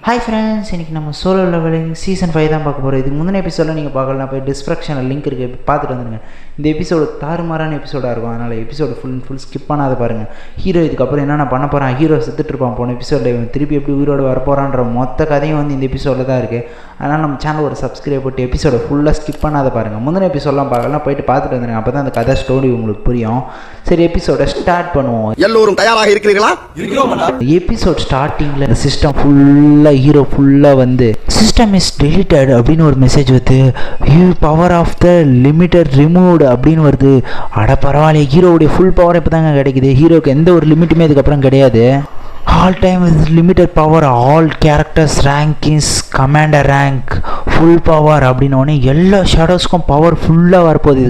Hi friends, இன்றைக்கி நம்ம solo levelling season 5 தான் பார்க்க போகிறோம். இதுக்கு முந்தின எபிசோடில் நீங்கள் பார்க்கலாம், போய் டிஸ்கிரிப்ஷனில் லிங்க் இருக்குது, பார்த்துட்டு வந்துடுங்க. இந்த எபிசோடு தாறுமாறான எபிசோடாக இருக்கும், அதனால் எபிசோடு ஃபுல் ஸ்கிப் பண்ணாத பாருங்கள். ஹீரோ இதுக்கப்புறம் என்னென்ன பண்ண போகிறான், ஹீரோ செத்துட்ருப்பான் போன எபிசோடில், இவன் திருப்பி எப்படி உயிரோடு வரப்போகிறான்ற மொத்த கதையும் வந்து இந்த எபிசோடில் தான் இருக்குது. அதனால் நம்ம சேனல் ஒரு சப்ஸ்கிரைப் போட்டு எபிசோடை ஃபுல்லாக ஸ்கிப் பண்ணாத பாருங்கள். முந்தின எபிசோடெலாம் பார்க்கலாம், போயிட்டு பார்த்துட்டு வந்துடுங்க. அப்போ தான் அந்த கதை ஸ்டோரி உங்களுக்கு புரியும். சரி, எபிசோடை ஸ்டார்ட் பண்ணுவோம். எல்லோரும் தயாராக இருக்கிறீர்களா? எபிசோட் ஸ்டார்டிங்கில் இந்த சிஸ்டம் ஃபுல்லாக ஹீரோ ஃபுல்லாக வந்து சிஸ்டம் இஸ் டெலிட்டட் அப்படின்னு ஒரு மெசேஜ் வருது. Power of the limited removed அப்படின்னு வருது. அட பரவாயில்ல, ஹீரோவுடைய ஃபுல் பவர் இப்போ தாங்க கிடைக்குது. ஹீரோக்கு எந்த ஒரு லிமிட்டுமே இதுக்கப்புறம் கிடையாது. All time is limited power, all characters rankings commander rank full power அப்படின்னோடனே எல்லா ஷேடோஸ்க்கும் பவர் ஃபுல்லாக வரப்போகுது.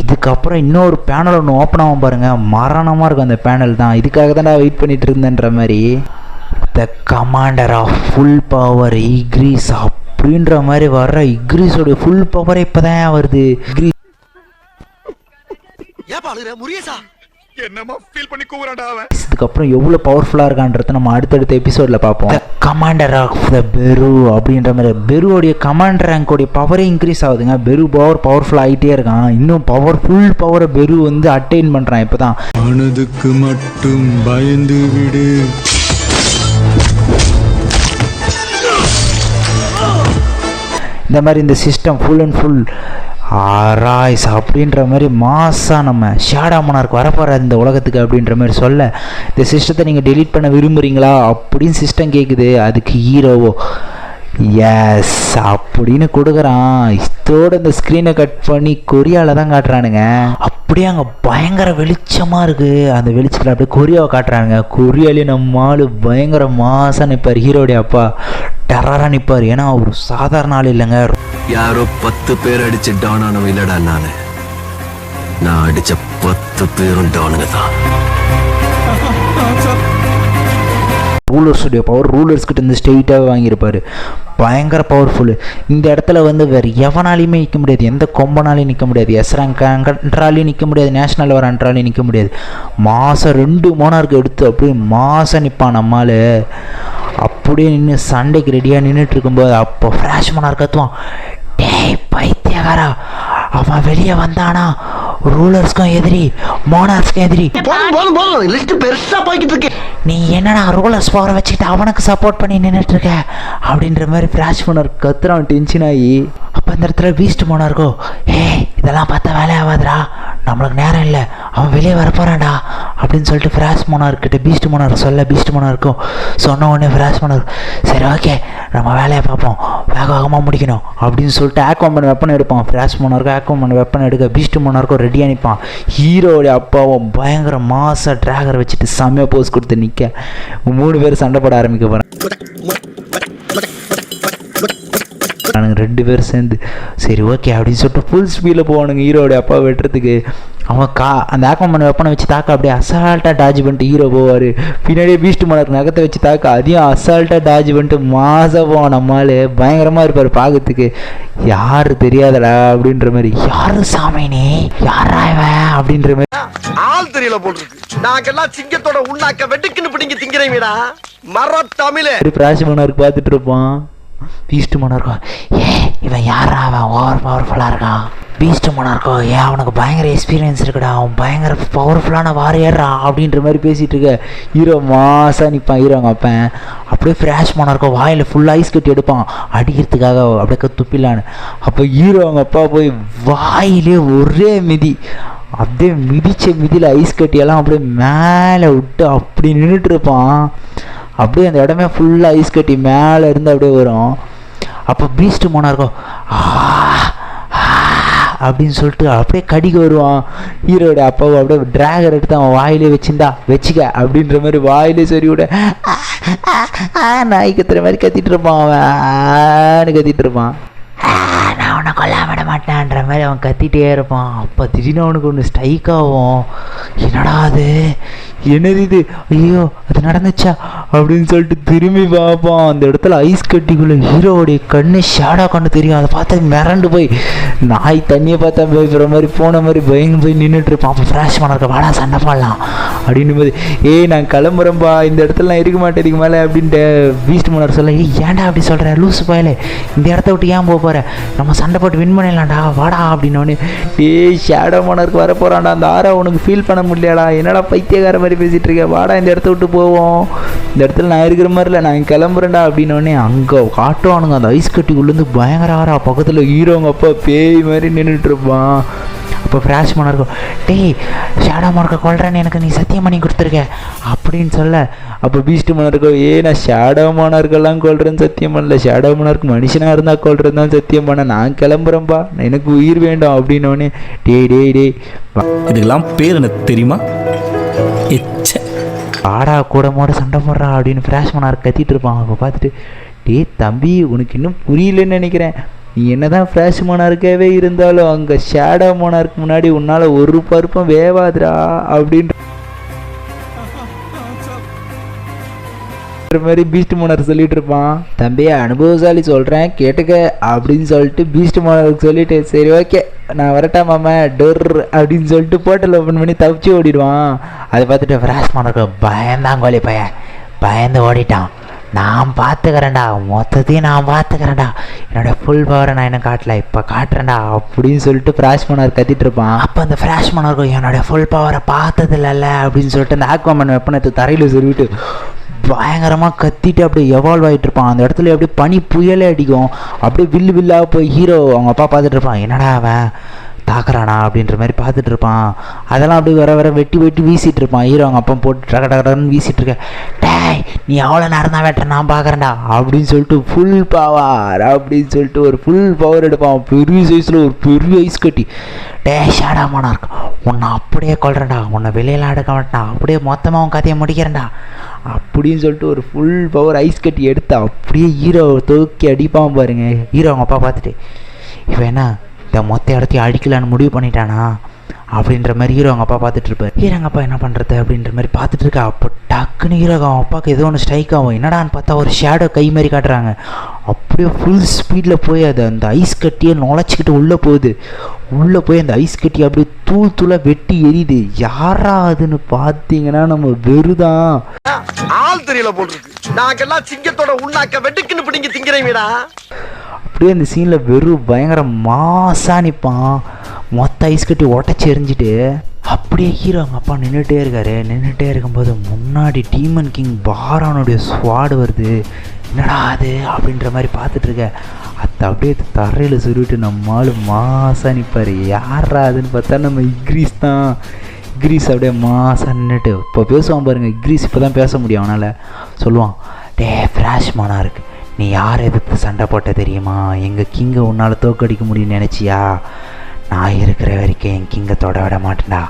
இதுக்கப்புறம் இன்னொரு பேனல் ஒன்று ஓப்பன் ஆகும் பாருங்கள், மரணமாக இருக்கும் அந்த பேனல் தான். இதுக்காக தான் நான் வெயிட் பண்ணிட்டு இருந்தேன்ற மாதிரி. The commander of full power Igris அப்படின்ற மாதிரி வர்ற இக்ரீஸோடைய ஃபுல் பவர் இப்போ தான் வருது. இதுக்கப்புறம் எவ்வளோ பவர்ஃபுல்லாக இருக்கான்றத நம்ம அடுத்தடுத்த எபிசோடில் பார்ப்போம். கமாண்டர் ஆஃப் த பெரு அப்படின்ற மாதிரி பெருவோடைய கமாண்டர் ரேங்கோடைய பவரே இன்க்ரீஸ் ஆகுதுங்க. பெரு பவர்ஃபுல் ஆகிட்டே இருக்கான். இன்னும் ஃபுல் பவரை பெரு வந்து அட்டைன் பண்ணுறான். இப்போ தான் மனதுக்கு மட்டும் பயந்து விடு. இந்த மாதிரி இந்த சிஸ்டம் ஃபுல் அண்ட் ஃபுல் ஆராய்ஸ் அப்படின்ற மாதிரி மாசாக நம்ம ஷேடோ மோனார்க் வரப்போகிற இந்த உலகத்துக்கு அப்படின்ற மாதிரி சொல்ல, இந்த சிஸ்டத்தை நீங்கள் டெலீட் பண்ண விரும்புகிறீங்களா அப்படின்னு சிஸ்டம் கேட்குது. அதுக்கு ஹீரோவோ எஸ் அப்படின்னு கொடுக்குறான். இதோட இந்த ஸ்க்ரீனை கட் பண்ணி கொரியாவில் தான் காட்டுறானுங்க. அப்படியே அங்கே பயங்கர வெளிச்சமாக இருக்குது. அந்த வெளிச்சத்தில் அப்படியே கொரியாவை காட்டுறானுங்க. கொரியாலேயே நம்ம ஆள் பயங்கர மாசாக நிற்பார். ஹீரோடைய அப்பா டெரராக நிற்பார். ஏன்னா அவர் சாதாரண ஆள் இல்லைங்க. யாரோ 10 பேர் அடிச்சு டவுன் ஆனவன் இல்லடா நான் அடிச்ச 10 பேரும் டவுனுங்க தான். ரூலர்ஸுடைய பவர் ரூலர்ஸ்கிட்ட இருந்து ஸ்ட்ரெயிட்டாகவே வாங்கியிருப்பார். பயங்கர பவர்ஃபுல்லு. இந்த இடத்துல வந்து வேறு எவனாலையுமே நிற்க முடியாது. எந்த கொம்பனாலையும் நிற்க முடியாது. எஸ்ராங்காலையும் நிற்க முடியாது. நேஷ்னல் வரான்றாலையும் நிற்க முடியாது. மாதம் 2 மோனார்க்கு எடுத்து அப்படியே மாதம் நிற்பான் நம்மால். அப்படியே நின்று சண்டைக்கு ரெடியாக நின்றுட்டு இருக்கும்போது அப்போ ஃப்ளாஷ் மோனார்க் கத்துவான், டேய் பைத்தியகாரா, அவன் வெளியே வந்தானா ரூலர்ஸ்க்கும் எதிரி மோனார்ஸ்க்கும் எதிரி. நீ என்னடா ரூலர்ஸ் பவரை வச்சுக்கிட்டு அவனுக்கு சப்போர்ட் பண்ணி நின்றுட்டு இருக்க அப்படின்ற மாதிரி ஃப்ளாஷ் மோனார்க் கத்துறான் டென்ஷன் ஆகி. அப்போ அந்த இடத்துல பீஸ்ட் மோனார்க்கோ, இதெல்லாம் பார்த்தா வேலை ஆகாதுடா, நம்மளுக்கு நேரம் இல்லை, அவன் வெளியே வரப்போறான்டா அப்படின்னு சொல்லிட்டு ஃப்ளாஷ் மோனார்க்கிட்ட பீஸ்ட் மோனார்க் சொல்ல, பீஸ்ட் மோனார்க்கும் சொன்ன உடனே ஃப்ளாஷ் மோனார்க் சரி ஓகே நம்ம வேலையை பார்ப்போம், வேகமாக முடிக்கணும் அப்படின்னு சொல்லிட்டு ஆக்வாமன் வெப்பன் எடுப்பான். ஃப்ளாஷ் மோனார்க்கும் ஆக்வாமன் வெப்பன் எடுக்க பீஸ்ட் மோனார்க்கும் ரெடி அனுப்பான். ஹீரோடைய அப்பாவும் பயங்கர மாச டிராகர் வச்சுட்டு செம்மையாக போஸ் கொடுத்து நிற்க 3 பேர் சண்டை போட ஆரம்பிக்க போகிறாங்க. 2 பேர் சேர்ந்து சரி ஓகே அப்படின்னு சொல்லிட்டு ஃபுல் ஸ்பீடில் போவானுங்க ஹீரோடைய அப்பா வெட்டுறதுக்கு. அவன் அந்த ஆக்வாமன் வெப்பனை வச்சு தாக்க அப்படியே அசால்ட்டாக டாஜ் பண்ணிட்டு ஹீரோ போவார். பின்னாடியே பீஸ்ட் மோனார்க் நகத்தை வச்சு தாக்க அதையும் அசால்ட்டாக டாஜ் பண்ணிட்டு மாதம் போவான். நம்மால் பயங்கரமாக இருப்பார் பார்க்கறதுக்கு. யாரு தெரியாதடா அப்படின்ற மாதிரி, யாரு சாமினே யாரா இவன் அப்படின்ற மாதிரி ஆள் தெரியல போட்டுருக்கு. நாங்கெல்லாம் சிங்கத்தோட உண்ணாக்க வெட்டுக்குன்னு பிடிங்க திங்கிறீங்கடா மர தமிழே. ஃப்ளாஷ் மோனார்க் பார்த்துட்டு இருப்பான். பீஸ்ட் மோனார்க்கோ இவன் யாரா, அவன் ஓவர் பவர்ஃபுல்லாக இருக்கான். பீஸ்ட் மோனார்க்கோ அவனுக்கு பயங்கர எக்ஸ்பீரியன்ஸ் இருக்குடா, அவன் பயங்கர பவர்ஃபுல்லான வாரியர்றா அப்படின்ற மாதிரி பேசிகிட்டு இருக்க. ஹீரோ மாசாக நிற்பான். ஹீரோங்க அப்பன் அப்படியே ஃப்ளாஷ் மோனார்க்கோ வாயில் ஃபுல் ஐஸ் கட்டி எடுப்பான் அடிக்கிறதுக்காக அப்படியே துப்பிலான்னு. அப்போ ஹீரோங்க அப்பா போய் வாயிலே ஒரே மிதி, அப்படியே மிதியில் ஐஸ் கட்டியெல்லாம் அப்படியே மேலே விட்டு அப்படி நின்றுட்டு இருப்பான். அப்படியே அந்த இடமே ஃபுல்லாக ஐஸ் கட்டி மேலே இருந்து அப்படியே வரும். அப்போ பீஸ்ட் மோனார்க்கோ அப்படின்னு சொல்லிட்டு அப்படியே கடிக்க வருவான். ஹீரோட அப்பாவை அப்படியே டிராகர் எடுத்து அவன் வாயிலே வச்சுக்க அப்படின்ற மாதிரி வாயிலே சரி விட நாய் கத்துற மாதிரி கத்திட்டு இருப்பான். அவன் கத்திட்டு இருப்பான். நான் அவனை கொல்ல விட மாட்டேன்ற மாதிரி அவன் கத்திட்டே இருப்பான். அப்போ திடீர்னு அவனுக்கு ஒன்று ஸ்ட்ரைக் ஆகும். என்னடா அது என்னது இது, ஐயோ அது நடந்துச்சா அப்படின்னு சொல்லிட்டு திரும்பி பார்ப்போம். அந்த இடத்துல ஐஸ் கட்டிக்குள்ள ஹீரோவுடைய கண்ணு ஷேடோ கண்ணு தெரியும். அதை பார்த்து மிரண்டு போய் நாய் தண்ணியை பார்த்தா பயப்படுற மாதிரி போன மாதிரி பயந்து போய் நின்றுட்டு இருப்பான். அப்போ ஃப்ளாஷ் பண்ண வாடா சண்டை போடலாம் அப்படின்னு போது, ஏய் நான் கிளம்புறேன்பா, இந்த இடத்துல நான் இருக்க மாட்டேன் இதுக்கு மேலே அப்படின்ட்டு பீஸ்ட் மன்னர் சொல்ல, ஏய் ஏன்டா அப்படி சொல்கிற லூசு பயலே, இந்த இடத்த விட்டு ஏன் போக போகிற, நம்ம சண்டை போட்டு வின் பண்ணிடலாம்டா வாடா அப்படின்னோடனே, ஏய் ஷேடோ மன்னருக்கு வர போகிறான்டா அந்த ஆரா, உனக்கு ஃபீல் பண்ண முடியலடா, என்னடா பைத்தியக்கார மாதிரி பேசிகிட்டு இருக்கேன், வாடா இந்த இடத்த விட்டு போவோம், இந்த இடத்துல நான் இருக்கிற மாதிரி இல்லை நான் கிளம்புறேன்டா அப்படின்னோடனே அங்கே காட்டுவானுங்க அந்த ஐஸ் கட்டிக்குள்ளேருந்து பயங்கர ஆரா பக்கத்தில் ஹீரோங்க அப்பா பேய் மாதிரி நின்றுட்டு இருப்பான். அப்போ ஃப்ளாஷ் மன்னருக்கும், டேய் ஷேடோ மன்னருக்கு கொள்றேன்னு எனக்கு நீ சத்தியம் பண்ணி கொடுத்துருக்க அப்படின்னு சொல்ல, அப்போ பீஸ்ட் மன்னருக்கும், நான் ஷேடோ மன்னருக்கெல்லாம் கொள்றேன்னு சத்தியம் பண்ணல, ஷேடோ மன்னருக்கு மனுஷனாக இருந்தால் கொள்றேன்னு தான் சத்தியம் பண்ண, நான் கிளம்புறேன்ப்பா எனக்கு உயிர் வேண்டாம் அப்படின்னோடனே, டேய் இதுக்கெல்லாம் பேர் எனக்கு தெரியுமா, எச்ச ஆடா கூட மோட சண்டை போடுறா அப்படின்னு ஃப்ளாஷ் மன்னர் கத்திட்டு இருப்பான். அப்போ பார்த்துட்டு, டேய் தம்பி உனக்கு இன்னும் புரியலன்னு நினைக்கிறேன், நீ என்னதான் ஃப்ளாஷ் மோனார்க்காவே இருந்தாலும் அங்கே ஷேடோ மோனாருக்கு முன்னாடி உன்னால் ஒரு பருப்பம் வேவாதுடா அப்படின்ற மாதிரி பீஸ்ட் மோனார் சொல்லிட்டு இருப்பான். தம்பியை அனுபவசாலி சொல்கிறேன் கேட்டுக்க அப்படின்னு சொல்லிட்டு பீஸ்ட் மோனாருக்கு சொல்லிட்டு, சரி ஓகே நான் வரட்டா மாமா டொர் அப்படின்னு சொல்லிட்டு போர்ட்டல் ஓப்பன் பண்ணி தப்பிச்சு ஓடிடுவான். அதை பார்த்துட்டு ஃப்ளாஷ் மோனாருக்கு பயந்தாங்கோலி பையன் பயந்து ஓடிட்டான். நான் பார்த்துக்கிறேன்டா, மொத்தத்தையும் நான் பார்த்துக்கிறேன்டா, என்னோடய ஃபுல் பவரை நான் என்ன காட்டல இப்போ காட்டுறேன்டா அப்படின்னு சொல்லிட்டு ஃப்ளாஷ் மன்னர் கத்திட்டு இருப்பான். அப்போ அந்த ஃப்ளாஷ் மன்னருக்கும் என்னோடய ஃபுல் பவரை பார்த்ததில்ல அப்படின்னு சொல்லிட்டு அந்த ஆக்வாமன் வெப்பனத்தை தரையில் சொல்லிவிட்டு பயங்கரமாக கத்திட்டு அப்படியே எவால்வ் ஆகிட்டு இருப்பான். அந்த இடத்துல அப்படியே பனி புயலே அடிக்கும், அப்படியே வில்லு வில்லாக போய் ஹீரோ அவங்க அப்பா பார்த்துட்டு இருப்பான், என்னடா அவன் தாக்குறானா அப்படின்ற மாதிரி பார்த்துட்டு இருப்பான். அதெல்லாம் அப்படியே வர வெட்டி வீசிட்டு இருப்பான். ஹீரோ அவங்க அப்பா போட்டு டகடன்னு வீசிட்டு இருக்க, டேய் நீ எவ்வளோ நேரம் தான் வெட்டுற நான் பார்க்குறேன்டா அப்படின்னு சொல்லிட்டு ஃபுல் பவர் அப்படின்னு சொல்லிட்டு ஒரு ஃபுல் பவர் எடுப்பான். பெரிய சைஸில் ஒரு பெரிய ஐஸ் கட்டி, டே ஷேடோ மன்னர் உன்னை அப்படியே கொள்றேன்டா, உன்னை வெளியெல்லாம் எடுக்க மாட்டேன்டா, அப்படியே மொத்தமாக உன் கதையை முடிக்கிறேன்டா அப்படின்னு சொல்லிட்டு ஒரு ஃபுல் பவர் ஐஸ் கட்டி எடுத்து அப்படியே ஹீரோ தூக்கி அடிப்பான் பாருங்க. ஹீரோ அவங்க அப்பா பார்த்துட்டு, இவன் என்ன இந்த மொத்த இடத்தையும் அடிக்கலான்னு முடிவு பண்ணிட்டானா அப்படின்ற மாதிரி ஹீரோ அவங்க அப்பா பார்த்துட்டு இருப்பார். ஹீரோங்க அப்பா என்ன பண்ணுறது அப்படின்ற மாதிரி பார்த்துட்டு இருக்கா. அப்போ டக்குன்னு ஹீரோ அவன் அப்பாவுக்கு ஏதோ ஒன்று ஸ்ட்ரைக் ஆகும். என்னடான்னு பார்த்தா ஒரு ஷேடோ கை மாதிரி காட்டுறாங்க. அப்படியே ஃபுல் ஸ்பீடில் போய் அது அந்த ஐஸ் கட்டியை நுழைச்சிக்கிட்டு உள்ளே போகுது. உள்ளே போய் அந்த ஐஸ் கட்டி அப்படியே தூளாக வெட்டி எரியுது. யாரா அதுன்னு பார்த்தீங்கன்னா நம்ம வெறுதான் ஆள் தெரியல போட்டுருக்கு, நாங்கெல்லாம் சிங்கத்தோட உண்ணாக்க வெட்டுக்குன்னு பிடிங்க திங்கிறீங்கடா. அப்படியே அந்த சீனில் வெறும் பயங்கர மாசாக நிற்பான். மொத்த ஐஸ் கட்டி உடச்சி எரிஞ்சிட்டு அப்படியே ஹீரோ அவங்க அப்பா நின்றுட்டே இருக்காரு. நின்றுட்டே இருக்கும்போது முன்னாடி டீமன் கிங் பாரானுடைய ஸ்வாடு வருது. என்னடா அது அப்படின்ற மாதிரி பார்த்துட்ருக்க. அதை அப்படியே தரையில் சுருவிட்டு நம்மளால் மாசாக நிற்பார். யாரா அதுன்னு பார்த்தா நம்ம இக்ரீஸ் தான். இக்ரீஸ் அப்படியே மாசாக நின்றுட்டு இப்போ பேசுவான் பாருங்கள். இக்ரீஸ் இப்போ தான் பேச முடியும். அவனால் சொல்லுவான், டே ஃப்ளாஷ் மன்னருக்கு நீ யார் எதிர்த்து சண்டை போட்ட தெரியுமா? எங்கள் கிங்கை உன்னால் தோக்கடிக்க முடியும்னு நினச்சியா? நான் இருக்கிற வரைக்கும் என் கிங்கை தொட விட மாட்டேன்டா.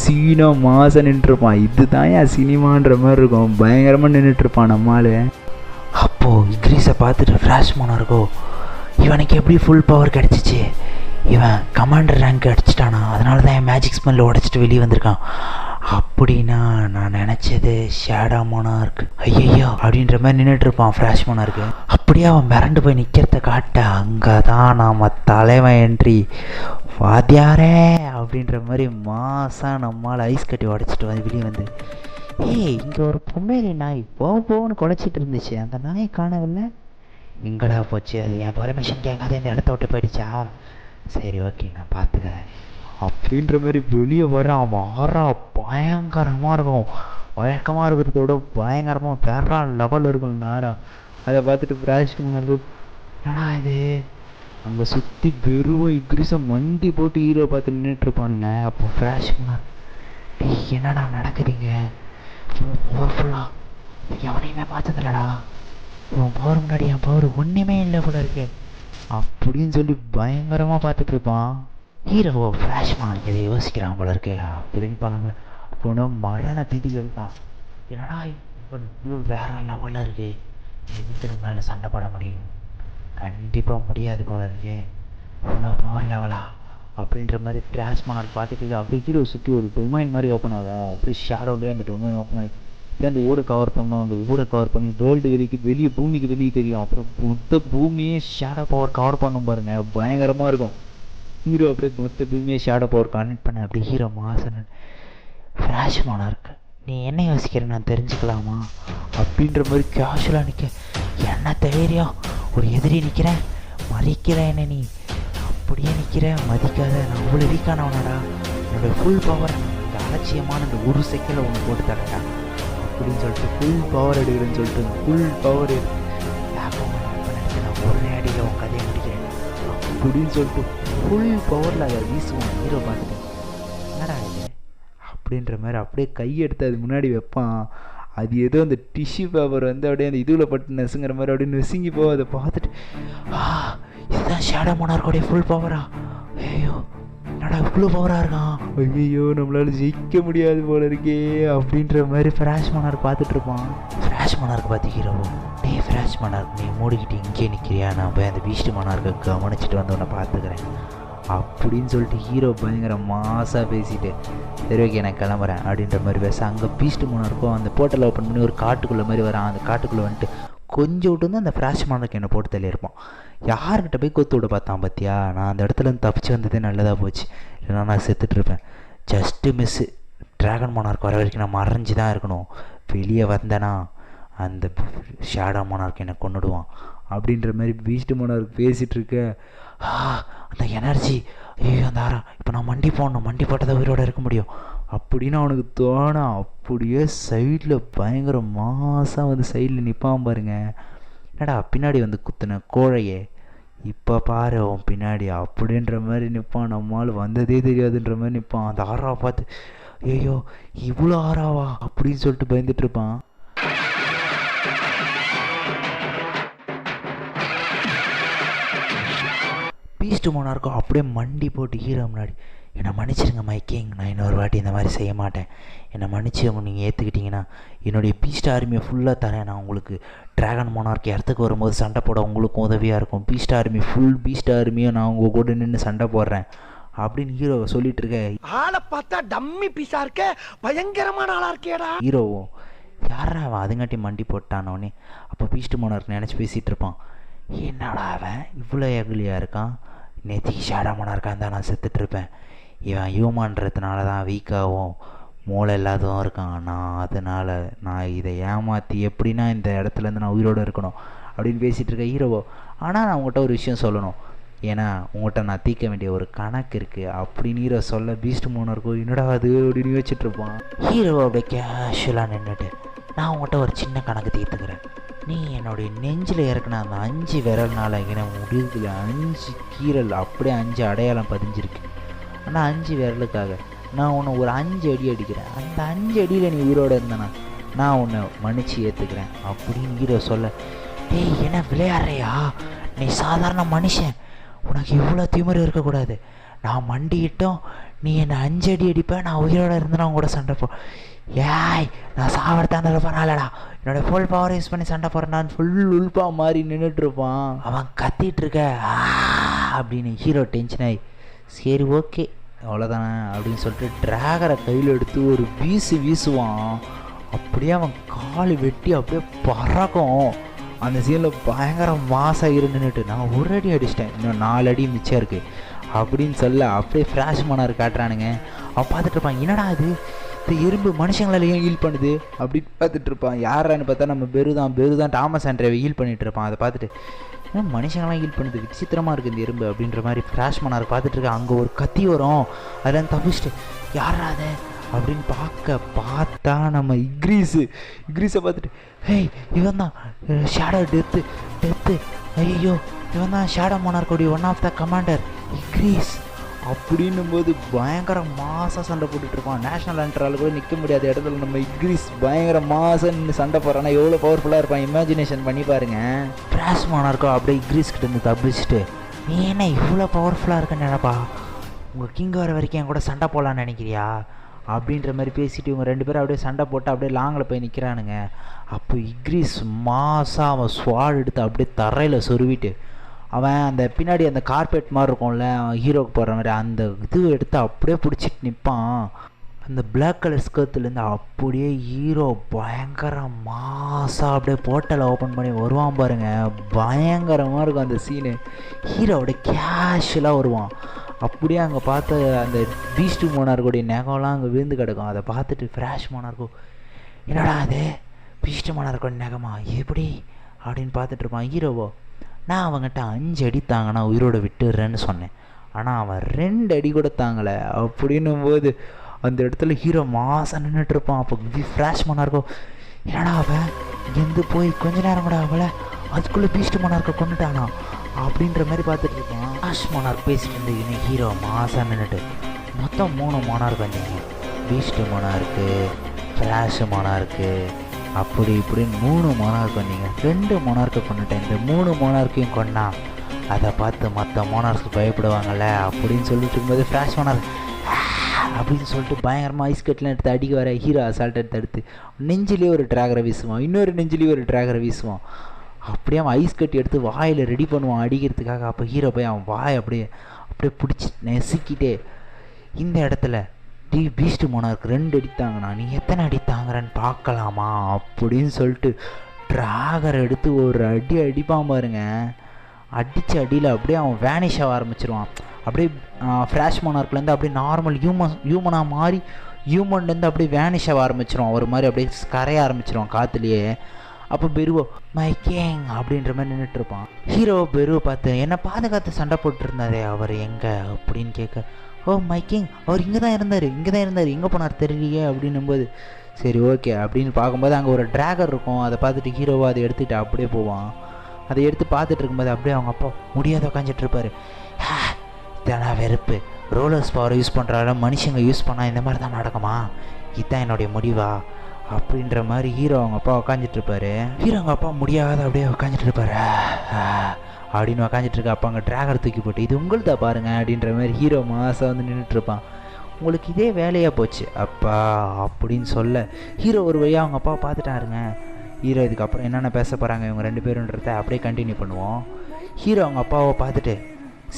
சீனா மாசம் நின்றுருப்பான். இதுதான் என் சினிமான்ற மாதிரி இருக்கும். பயங்கரமாக நின்றுட்டுருப்பான் நம்மால். அப்போது இக்ரீஸை பார்த்துட்டு ஃப்ளாஷ் மன்னருக்கோ, இவனுக்கு எப்படி ஃபுல் பவர் கிடச்சிச்சு? இவன் கமாண்டர் ரேங்க் அடிச்சிட்டானா, அதனால தான் என் மேஜிக் ஸ்மெல்ல உடச்சிட்டு வெளியே வந்திருக்கான் அப்படின்னா நான் நினச்சது ஷேடோ மன்னருக்கு ஐயோ அப்படின்ற மாதிரி நின்றுட்டுருப்பான் ஃப்ளாஷ் மன்னருக்கு. அப்படியே அவன் மிரண்டு போய் நிற்கிறத காட்ட அங்கே தான் நம்ம தலைவன் என்ட்ரி. வாத்தியாரே அப்படின்ற மாதிரி மாதம் நம்மளால் ஐஸ் கட்டி உடச்சிட்டு வந்து வெளியே வந்து, ஏய் இங்கே ஒரு பொம்மேரி நாய் போன்னு குலைச்சிட்டு இருந்துச்சு, அந்த நாயை காணவில்லை, எங்கடா போச்சு? அது என் பர்மிஷன் கேட்காத இந்த இடத்த விட்டு போயிடுச்சா? சரி ஓகே நான் பார்த்துக்கிறேன் அப்படின்ற மாதிரி வெளியே வர. அவன் ஆறா பயங்கரமாக இருக்கும். வழக்கமாக இருக்கிறதோட பயங்கரமாக வேற லெவலில் இருக்கும் நேரம். அதை பார்த்துட்டு ஃப்ளாஷ் மன்னர், ஏன்னா இது அங்கே சுற்றி வெறும் இக்ரீஸை மண்டி போட்டு ஹீரோ பார்த்து நின்றுட்டுருப்பானுங்க. அப்போ ஃப்ளாஷ் மன்னர், என்னடா நடக்குதுங்க? பவர் ஃபுல்லாக எவனையுமே பார்த்ததில்லடா, இவன் பவர் முன்னாடி என் பவர் ஒன்றுமே இல்லை போல இருக்கு அப்படின்னு சொல்லி பயங்கரமாக பார்த்துட்டு இருப்பான். ஹீரோ ஃப்ளாஷ் மன்னர் இதை யோசிக்கிறான் போல இருக்கு அப்படின்னு பாருங்க. போனால் மழை திதிகள் தான், என்னடா இப்போ வேற லெவலில் இருக்கு, எதுக்கு மேலே சண்டை போட முடியும்? கண்டிப்பாக முடியாது போல இருக்கு. லெவலா அப்படின்ற மாதிரி கிராஷ் மார்க் பார்த்துட்டு அப்படியே ஹீரோ சுற்றி ஒரு டொமைன் மாதிரி ஓப்பன் ஆகும். அப்படியே ஷேடோலேயே அந்த டொமைன் ஓப்பன் ஆகி அந்த ஊரை கவர் பண்ணோம். அந்த ஊரை கவர் பண்ணி வேர்ல்டு வரைக்கும் வெளியே பூமிக்கு வெளியே தெரியும். அப்புறம் மொத்த பூமியே ஷேடோ பவர் கவர் பண்ணும் பாருங்க, பயங்கரமாக இருக்கும். ஹீரோ அப்படியே மொத்த பூமியை ஷேடோ பவர் கனெக்ட் பண்ண அப்படி ஹீரோ மாசன் ஃப்ளாஷ் மார்க் நீ என்ன யோசிக்கிற நான் தெரிஞ்சுக்கலாமா அப்படின்ற மாதிரி கேஷுவலாக நிற்க. என்ன தைரியம், ஒரு எதிரி நிற்கிறேன் மதிக்கிற என்ன நீ அப்படியே நிற்கிற மதிக்காத, நான் அவ்வளோ வீக்கானவனடா, என்னோடய ஃபுல் பவர் இந்த அலட்சியமான இந்த ஒரு செகண்டில் ஒன்று போட்டு தரேன்டா அப்படின்னு சொல்லிட்டு ஃபுல் பவர் எடுக்கிறேன்னு சொல்லிட்டு ஃபுல் பவர் எடுத்து நான் ஒரே அடியில் உன் கதையை முடிக்கிறேன் அப்படின்னு சொல்லிட்டு ஃபுல் பவரில் அதை வீசுவான். ஹீரோ பார்த்துட்டு என்னடா இது அப்படின்ற மாதிரி அப்படியே கையெடுத்து அது முன்னாடி வைப்பான். அது ஏதோ அந்த டிஷ்யூ பேப்பர் வந்து அப்படியே அந்த இதுவில் பட்டு நெசுங்கிற மாதிரி அப்படியே நெசுங்கி போக அதை பார்த்துட்டு இதுதான் ஷேடோ மார்க்கோடைய ஃபுல் பவரா, ஐயோ என்னடா இவ்வளோ பவராக இருக்கான், ஐயோ நம்மளால ஜெயிக்க முடியாது போல இருக்கே அப்படின்ற மாதிரி ஃப்ளாஷ் மார்க் பார்த்துட்ருப்பான். ஃப்ளாஷ் மார்க் பார்த்து ஹீரோ டே ஃப்ளாஷ் மார்க் நீ மூடிக்கிட்டு இங்கே நிற்கிறியா, நான் போய் அந்த பீஸ்ட் மார்க்கை கவனிச்சுட்டு வந்து உன்னை பார்த்துக்கிறேன் அப்படின்னு சொல்லிட்டு ஹீரோ பயங்கர மாசாக பேசிட்டு சரி ஓகே நான் கிளம்புறேன் அப்படின்ற மாதிரி பேச அங்கே பீஸ்ட் மார்க்கும் அந்த போர்ட்டல் ஓப்பன் பண்ணி ஒரு காட்டுக்குள்ளே மாதிரி வரான். அந்த காட்டுக்குள்ளே வந்துட்டு கொஞ்சம் விட்டு வந்து அந்த ஃப்ளாஷ் மார்க் என்னை போட்டு தள்ளியிருப்பான். யார்கிட்ட போய் கொத்து விட பார்த்தான் பார்த்தியா, நான் அந்த இடத்துலேருந்து தப்பிச்சு வந்ததே நல்லதாக போச்சு, இல்லைனா நான் செத்துட்ருப்பேன். ஜஸ்ட்டு மிஸ்ஸு, ட்ராகன் மார்க் வர வரைக்கும் நான் மறைஞ்சி தான் இருக்கணும், வெளியே வந்தேன்னா அந்த ஷேடோ மார்க் என்னை கொண்டுடுவான் அப்படின்ற மாதிரி பீஸ்ட் மார்க் பேசிகிட்டு இருக்க. அந்த எனர்ஜி, ஐயோ அந்த ஆரம் இப்போ நான் மண்டி போடணும், மண்டி போட்டால் தான் உயிரோடு இருக்க முடியும் அப்படின்னு அவனுக்கு தோணா அப்படியே சைடில் பயங்கர மாதம் வந்து சைடில் நிற்பான் பாருங்க. என்னடா பின்னாடி வந்து குத்துன கோழையே இப்போ பாரு அவன் பின்னாடி அப்படின்ற மாதிரி நிற்பான். நம்மளால் வந்ததே தெரியாதுன்ற மாதிரி நிற்பான். அந்த ஆறாவை பார்த்து ஐயோ இவ்வளோ ஆறாவா அப்படின்னு சொல்லிட்டு பயந்துட்டு இருப்பான். பீஸ்ட் மார்க்கும் அப்படியே மண்டி போட்டு ஹீரோ முன்னாடி என்னை மன்னிச்சிருங்க மை கிங், நான் இன்னொரு வாட்டி இந்த மாதிரி செய்ய மாட்டேன், என்னை மன்னிச்சு நீங்கள் ஏற்றுக்கிட்டிங்கன்னா என்னுடைய பீஸ்ட் ஆர்மியை ஃபுல்லாக தரேன், நான் உங்களுக்கு ட்ராகன் மார்க் இடத்துக்கு வரும்போது சண்டை போட உங்களுக்கும் உதவியாக இருக்கும், பீஸ்ட் ஆர்மி ஃபுல் பீஸ்ட் ஆர்மியும் நான் உங்கள் கூட நின்று சண்டை போடுறேன் அப்படின்னு ஹீரோ சொல்லிட்டு இருக்க. ஆளை பார்த்தா டம்மி பீஸா இருக்க, பயங்கரமான ஆளா இருக்கேடா. ஹீரோவும் யாரா அவன் அதுங்காட்டி மண்டி போட்டானோடனே அப்போ பீஸ்ட் மார்க் நினச்சி பேசிகிட்டு இருப்பான். என்னடா அவன் இவ்வளோ எகுலியாக இருக்கான், நேற்றுக்கு ஷேடோ மார்க்காக இருந்தால் நான் செத்துட்ருப்பேன், இவன் ஹியூமன்றதுனால தான் வீக்காகவும் மூளை இல்லாதவும் இருக்கான், அதனால் நான் இதை ஏமாற்றி எப்படின்னா இந்த இடத்துலேருந்து நான் உயிரோடு இருக்கணும் அப்படின்னு பேசிகிட்டு இருக்கேன் ஹீரோவோ. ஆனால் நான் உங்கள்கிட்ட ஒரு விஷயம் சொல்லணும், ஏன்னா உங்கள்கிட்ட நான் தீர்க்க வேண்டிய ஒரு கணக்கு இருக்குது அப்படின்னு ஹீரோ சொல்ல பீஸ்ட் மார்க்கும் என்னடா அது அப்படின்னு யோசிச்சுட்ருப்பான். ஹீரோ அப்படியே கேஷுவலாக நின்றுட்டு நான் உங்கள்கிட்ட ஒரு சின்ன கணக்கு தீர்த்துக்கிறேன், நீ என்னுடைய நெஞ்சில் இறக்குன அந்த 5 விரல்னால என முடியல 5 கீரல் அப்படியே 5 அடையாளம் பதிஞ்சிருக்கு, ஆனால் 5 விரலுக்காக நான் உன்னை ஒரு 5 அடி அடிக்கிறேன், அந்த 5 அடியில் நீ உயிரோடு இருந்தேனா நான் உன்னை மன்னிச்சு ஏற்றுக்கிறேன் அப்படின்னு ஹீரோ சொல்ல. டேய் என்ன விளையாடுறியா, நீ சாதாரண மனுஷன், உனக்கு இவ்வளோ திமிரு இருக்கக்கூடாது, நான் மண்டிக்கிட்டோம் நீ என்னை 5 அடி அடிப்பேன், நான் உயிரோடு இருந்தேன்னா அவங்க கூட சண்டை போ, ஏய் நான் சாவறதான பரவாயில்லடா என்னோடய ஃபுல் பவர் யூஸ் பண்ணி சண்டை போடுறேன் ஃபுல் உல்பா மாதிரி நின்றுட்டுருப்பான். அவன் கத்திட்டு இருக்க அப்படின்னு ஹீரோ டென்ஷன் ஆகி சரி ஓகே அவ்வளோதானே அப்படின்னு சொல்லிட்டு ட்ராகரை கையில் எடுத்து ஒரு வீசுவான். அப்படியே அவன் கால் வெட்டி அப்படியே பறக்கும். அந்த சீனில் பயங்கர மாசாக இருந்துன்னுட்டு நான் ஒரு அடி அடிச்சிட்டேன், இன்னும் 4 அடி மிச்சம் இருக்குது அப்படின்னு சொல்ல அப்படியே ஃப்ளாஷ் மார்க் காட்டுறானுங்க. அவன் பார்த்துட்டு இருப்பான், என்னடா அது இந்த எறும்பு மனுஷங்களாலேயும் ஹீல் பண்ணுது அப்படின்னு பார்த்துட்டு இருப்பான். யாரான்னு பார்த்தா நம்ம பெருதான் டாமஸ் ஆண்ட்ரேவை ஹீல் பண்ணிகிட்டு இருப்பான். அதை பார்த்துட்டு மனுஷங்களாம் ஹீல் பண்ணுது விசித்திரமாக இருக்குது இந்த எறும்பு அப்படின்ற மாதிரி ஃப்ளாஷ் மார்க் பார்த்துட்டு இருக்கேன். அங்கே ஒரு கத்தி வரும், அதில் தப்பிச்சிட்டு யாராத அப்படின்னு பார்த்தா நம்ம இக்ரீஸை பார்த்துட்டு ஹேய் இவன் தான் ஷேடோ டெத்து ஐயோ இவன் தான் ஷேடோ மார்க்கோடைய one of the commander Igris அப்படின்னும் போது பயங்கர மாசாக சண்டை போட்டுட்ருப்பான். நேஷ்னல் ஆண்டரால் கூட நிற்க முடியாத இடத்துல நம்ம இக்ரீஸ் பயங்கர மாசாக நின்று சண்டை போடுறான்னா எவ்வளோ பவர்ஃபுல்லாக இருப்பான் இமேஜினேஷன் பண்ணி பாருங்கள். ஃப்ளாஷ் மார்க்கும் அப்படியே இக்ரீஸ் கிட்டேருந்து தப்பிச்சுட்டு நீ என்ன இவ்வளோ பவர்ஃபுல்லாக இருக்குன்னு நினைப்பா, உங்கள் கிங் வர வரைக்கும் என் கூட சண்டை போடலான்னு நினைக்கிறியா அப்படின்ற மாதிரி பேசிட்டு இவங்க 2 பேரும் அப்படியே சண்டை போட்டு அப்படியே லாங்கில் போய் நிற்கிறானுங்க. அப்போ இக்ரீஸ் மாசாக அவன் ஸ்வாட் எடுத்து அப்படியே தரையில் சொருவிட்டு அவன் அந்த பின்னாடி அந்த கார்பெட் மாதிரி இருக்கும்ல ஹீரோக்கு போடுற மாதிரி அந்த இது எடுத்து அப்படியே பிடிச்சிட்டு நிற்பான். அந்த பிளாக் கலர் ஸ்கர்ட்லேருந்து அப்படியே ஹீரோ பயங்கர மாசாக அப்படியே போர்ட்டலை ஓப்பன் பண்ணி வருவான் பாருங்க. பயங்கரமாக இருக்கும் அந்த சீனு. ஹீரோ அப்படியே கேஷுவலாக வருவான். அப்படியே அங்கே பார்த்த அந்த பீஸ்ட் மோனார்க்கோடைய நெகம்லாம் அங்கே விழுந்து கிடக்கும். அதை பார்த்துட்டு ஃப்ராஷ் மோனார்க்கோ என்னடா அது பீஸ்ட் மோனார்க்கோட நெகமா எப்படி அப்படின்னு பார்த்துட்ருப்பான். ஹீரோவோ நான் அவங்ககிட்ட 5 அடி தாங்கினா உயிரோட விட்டுடுறேன்னு சொன்னேன், ஆனால் அவன் 2 அடி கூட தாங்கலை அப்படின்னும் போது அந்த இடத்துல ஹீரோ மாதம் நின்றுட்டுருப்பான். அப்போ ஃப்ராஷ் மோனார்க்கோ என்னடா அவன் இங்கேருந்து போய் கொஞ்ச நேரம் கூட அவளை அதுக்குள்ளே பீஸ்ட் மோனார்க்கை கொண்டுட்டானா அப்படின்ற மாதிரி பார்த்துட்டு இருப்பான். ஃப்ராஷ் மோனார்க் பேசிட்டு இருந்தீங்க ஹீரோ மாதம் நின்றுட்டு மொத்தம் 3 மோனார்க் வந்தீங்க. பீஸ்ட் மோனார்க்கு, ஃப்ராஷ் மோனார்க்கு, அப்படி இப்படின்னு 3 மோனார்க் வந்தீங்க. 2 மோனார்க்கை கொண்டுட்டேன், இந்த 3 மோனார்க்கையும் கொண்டா அதை பார்த்து மற்ற மோனார்க்கு பயப்படுவாங்கள்ல அப்படின்னு சொல்லிட்டு இருக்கும்போது ஃப்ராஷ் மோனார்க் அப்படின்னு சொல்லிட்டு பயங்கரமாக ஐஸ் கட்லாம் எடுத்து அடிக்க வர ஹீரோ அசால்ட் எடுத்து அடுத்து நெஞ்சிலே ஒரு ட்ராகரை வீசுவான், இன்னொரு நெஞ்சிலேயே ஒரு ட்ராகரை வீசுவான். அப்படியே அவன் ஐஸ் கட்டி எடுத்து வாயில் ரெடி பண்ணுவான் அடிக்கிறதுக்காக. அப்போ ஹீரோ போய் அவன் வாய் அப்படியே பிடிச்சி நெசுக்கிட்டே இந்த இடத்துல பீஸ்ட் மோனார்க்கு 2 அடித்தாங்கண்ணா, நீ எத்தனை அடி தாங்குறன்னு பார்க்கலாமா அப்படின்னு சொல்லிட்டு ட்ராகரை எடுத்து ஒரு அடி அடிப்பான் பாருங்க. அடித்த அடியில் அப்படியே அவன் வேனிஷ் ஆக ஆரம்பிச்சிருவான். அப்படியே ஃப்ராஷ் மோனார்க்லேருந்து அப்படியே நார்மல் ஹியூமனாக மாறி ஹியூமன்லேருந்து அப்படியே வேனிஷ் ஆக ஆரம்பிச்சிருவான். ஒரு மாதிரி அப்படியே கரைய ஆரம்பிச்சிருவான் காற்றுலையே. அப்போ பெருவோ மை கேங் அப்படின்ற மாதிரி நின்றுட்டுருப்பான். ஹீரோ பெருவை பார்த்து என்னை பாதுகாத்து சண்டை போட்டுருந்தாரே அவர் எங்கே அப்படின்னு கேட்க, ஓ மை கிங் அவர் இங்கே தான் இருந்தார் எங்கே போனார் தெரியலையே அப்படின்னும்போது சரி ஓகே அப்படின்னு பார்க்கும்போது அங்கே ஒரு ட்ராகர் இருக்கும். அதை பார்த்துட்டு ஹீரோவை அதை எடுத்துகிட்டு அப்படியே போவான். அதை எடுத்து பார்த்துட்டு இருக்கும்போது அப்படியே அவங்க அப்பா முடியாத உட்காந்துட்ருப்பார். இதெல்லாம் வெறுப்பு, ரோலர்ஸ் பவர் யூஸ் பண்ணுறால மனுஷங்க யூஸ் பண்ணால் இந்த மாதிரி தான் நடக்குமா, இதுதான் என்னுடைய முடிவா அப்படின்ற மாதிரி ஹீரோ அவங்க அப்பா உட்காந்துட்ருப்பாரு. ஹீரோ அவங்க அப்பா முடியாத அப்படியே உட்காந்துட்ருப்பாரு அப்படின்னு உட்காந்துட்ருக்க. அப்போ அங்கே ட்ராகர் தூக்கி போட்டு இது உங்கள்தா பாருங்க அப்படின்ற மாதிரி ஹீரோ மாதம் வந்து நின்றுட்டுருப்பான். உங்களுக்கு இதே வேலையாக போச்சு அப்பா அப்படின்னு சொல்ல ஹீரோ ஒரு வழியாக அவங்க அப்பா பார்த்துட்டாருங்க. ஹீரோ இதுக்கப்புறம் என்னென்ன பேச போகிறாங்க இவங்க 2 பேருன்றத அப்படியே கண்டினியூ பண்ணுவோம். ஹீரோ அவங்க அப்பாவை பார்த்துட்டு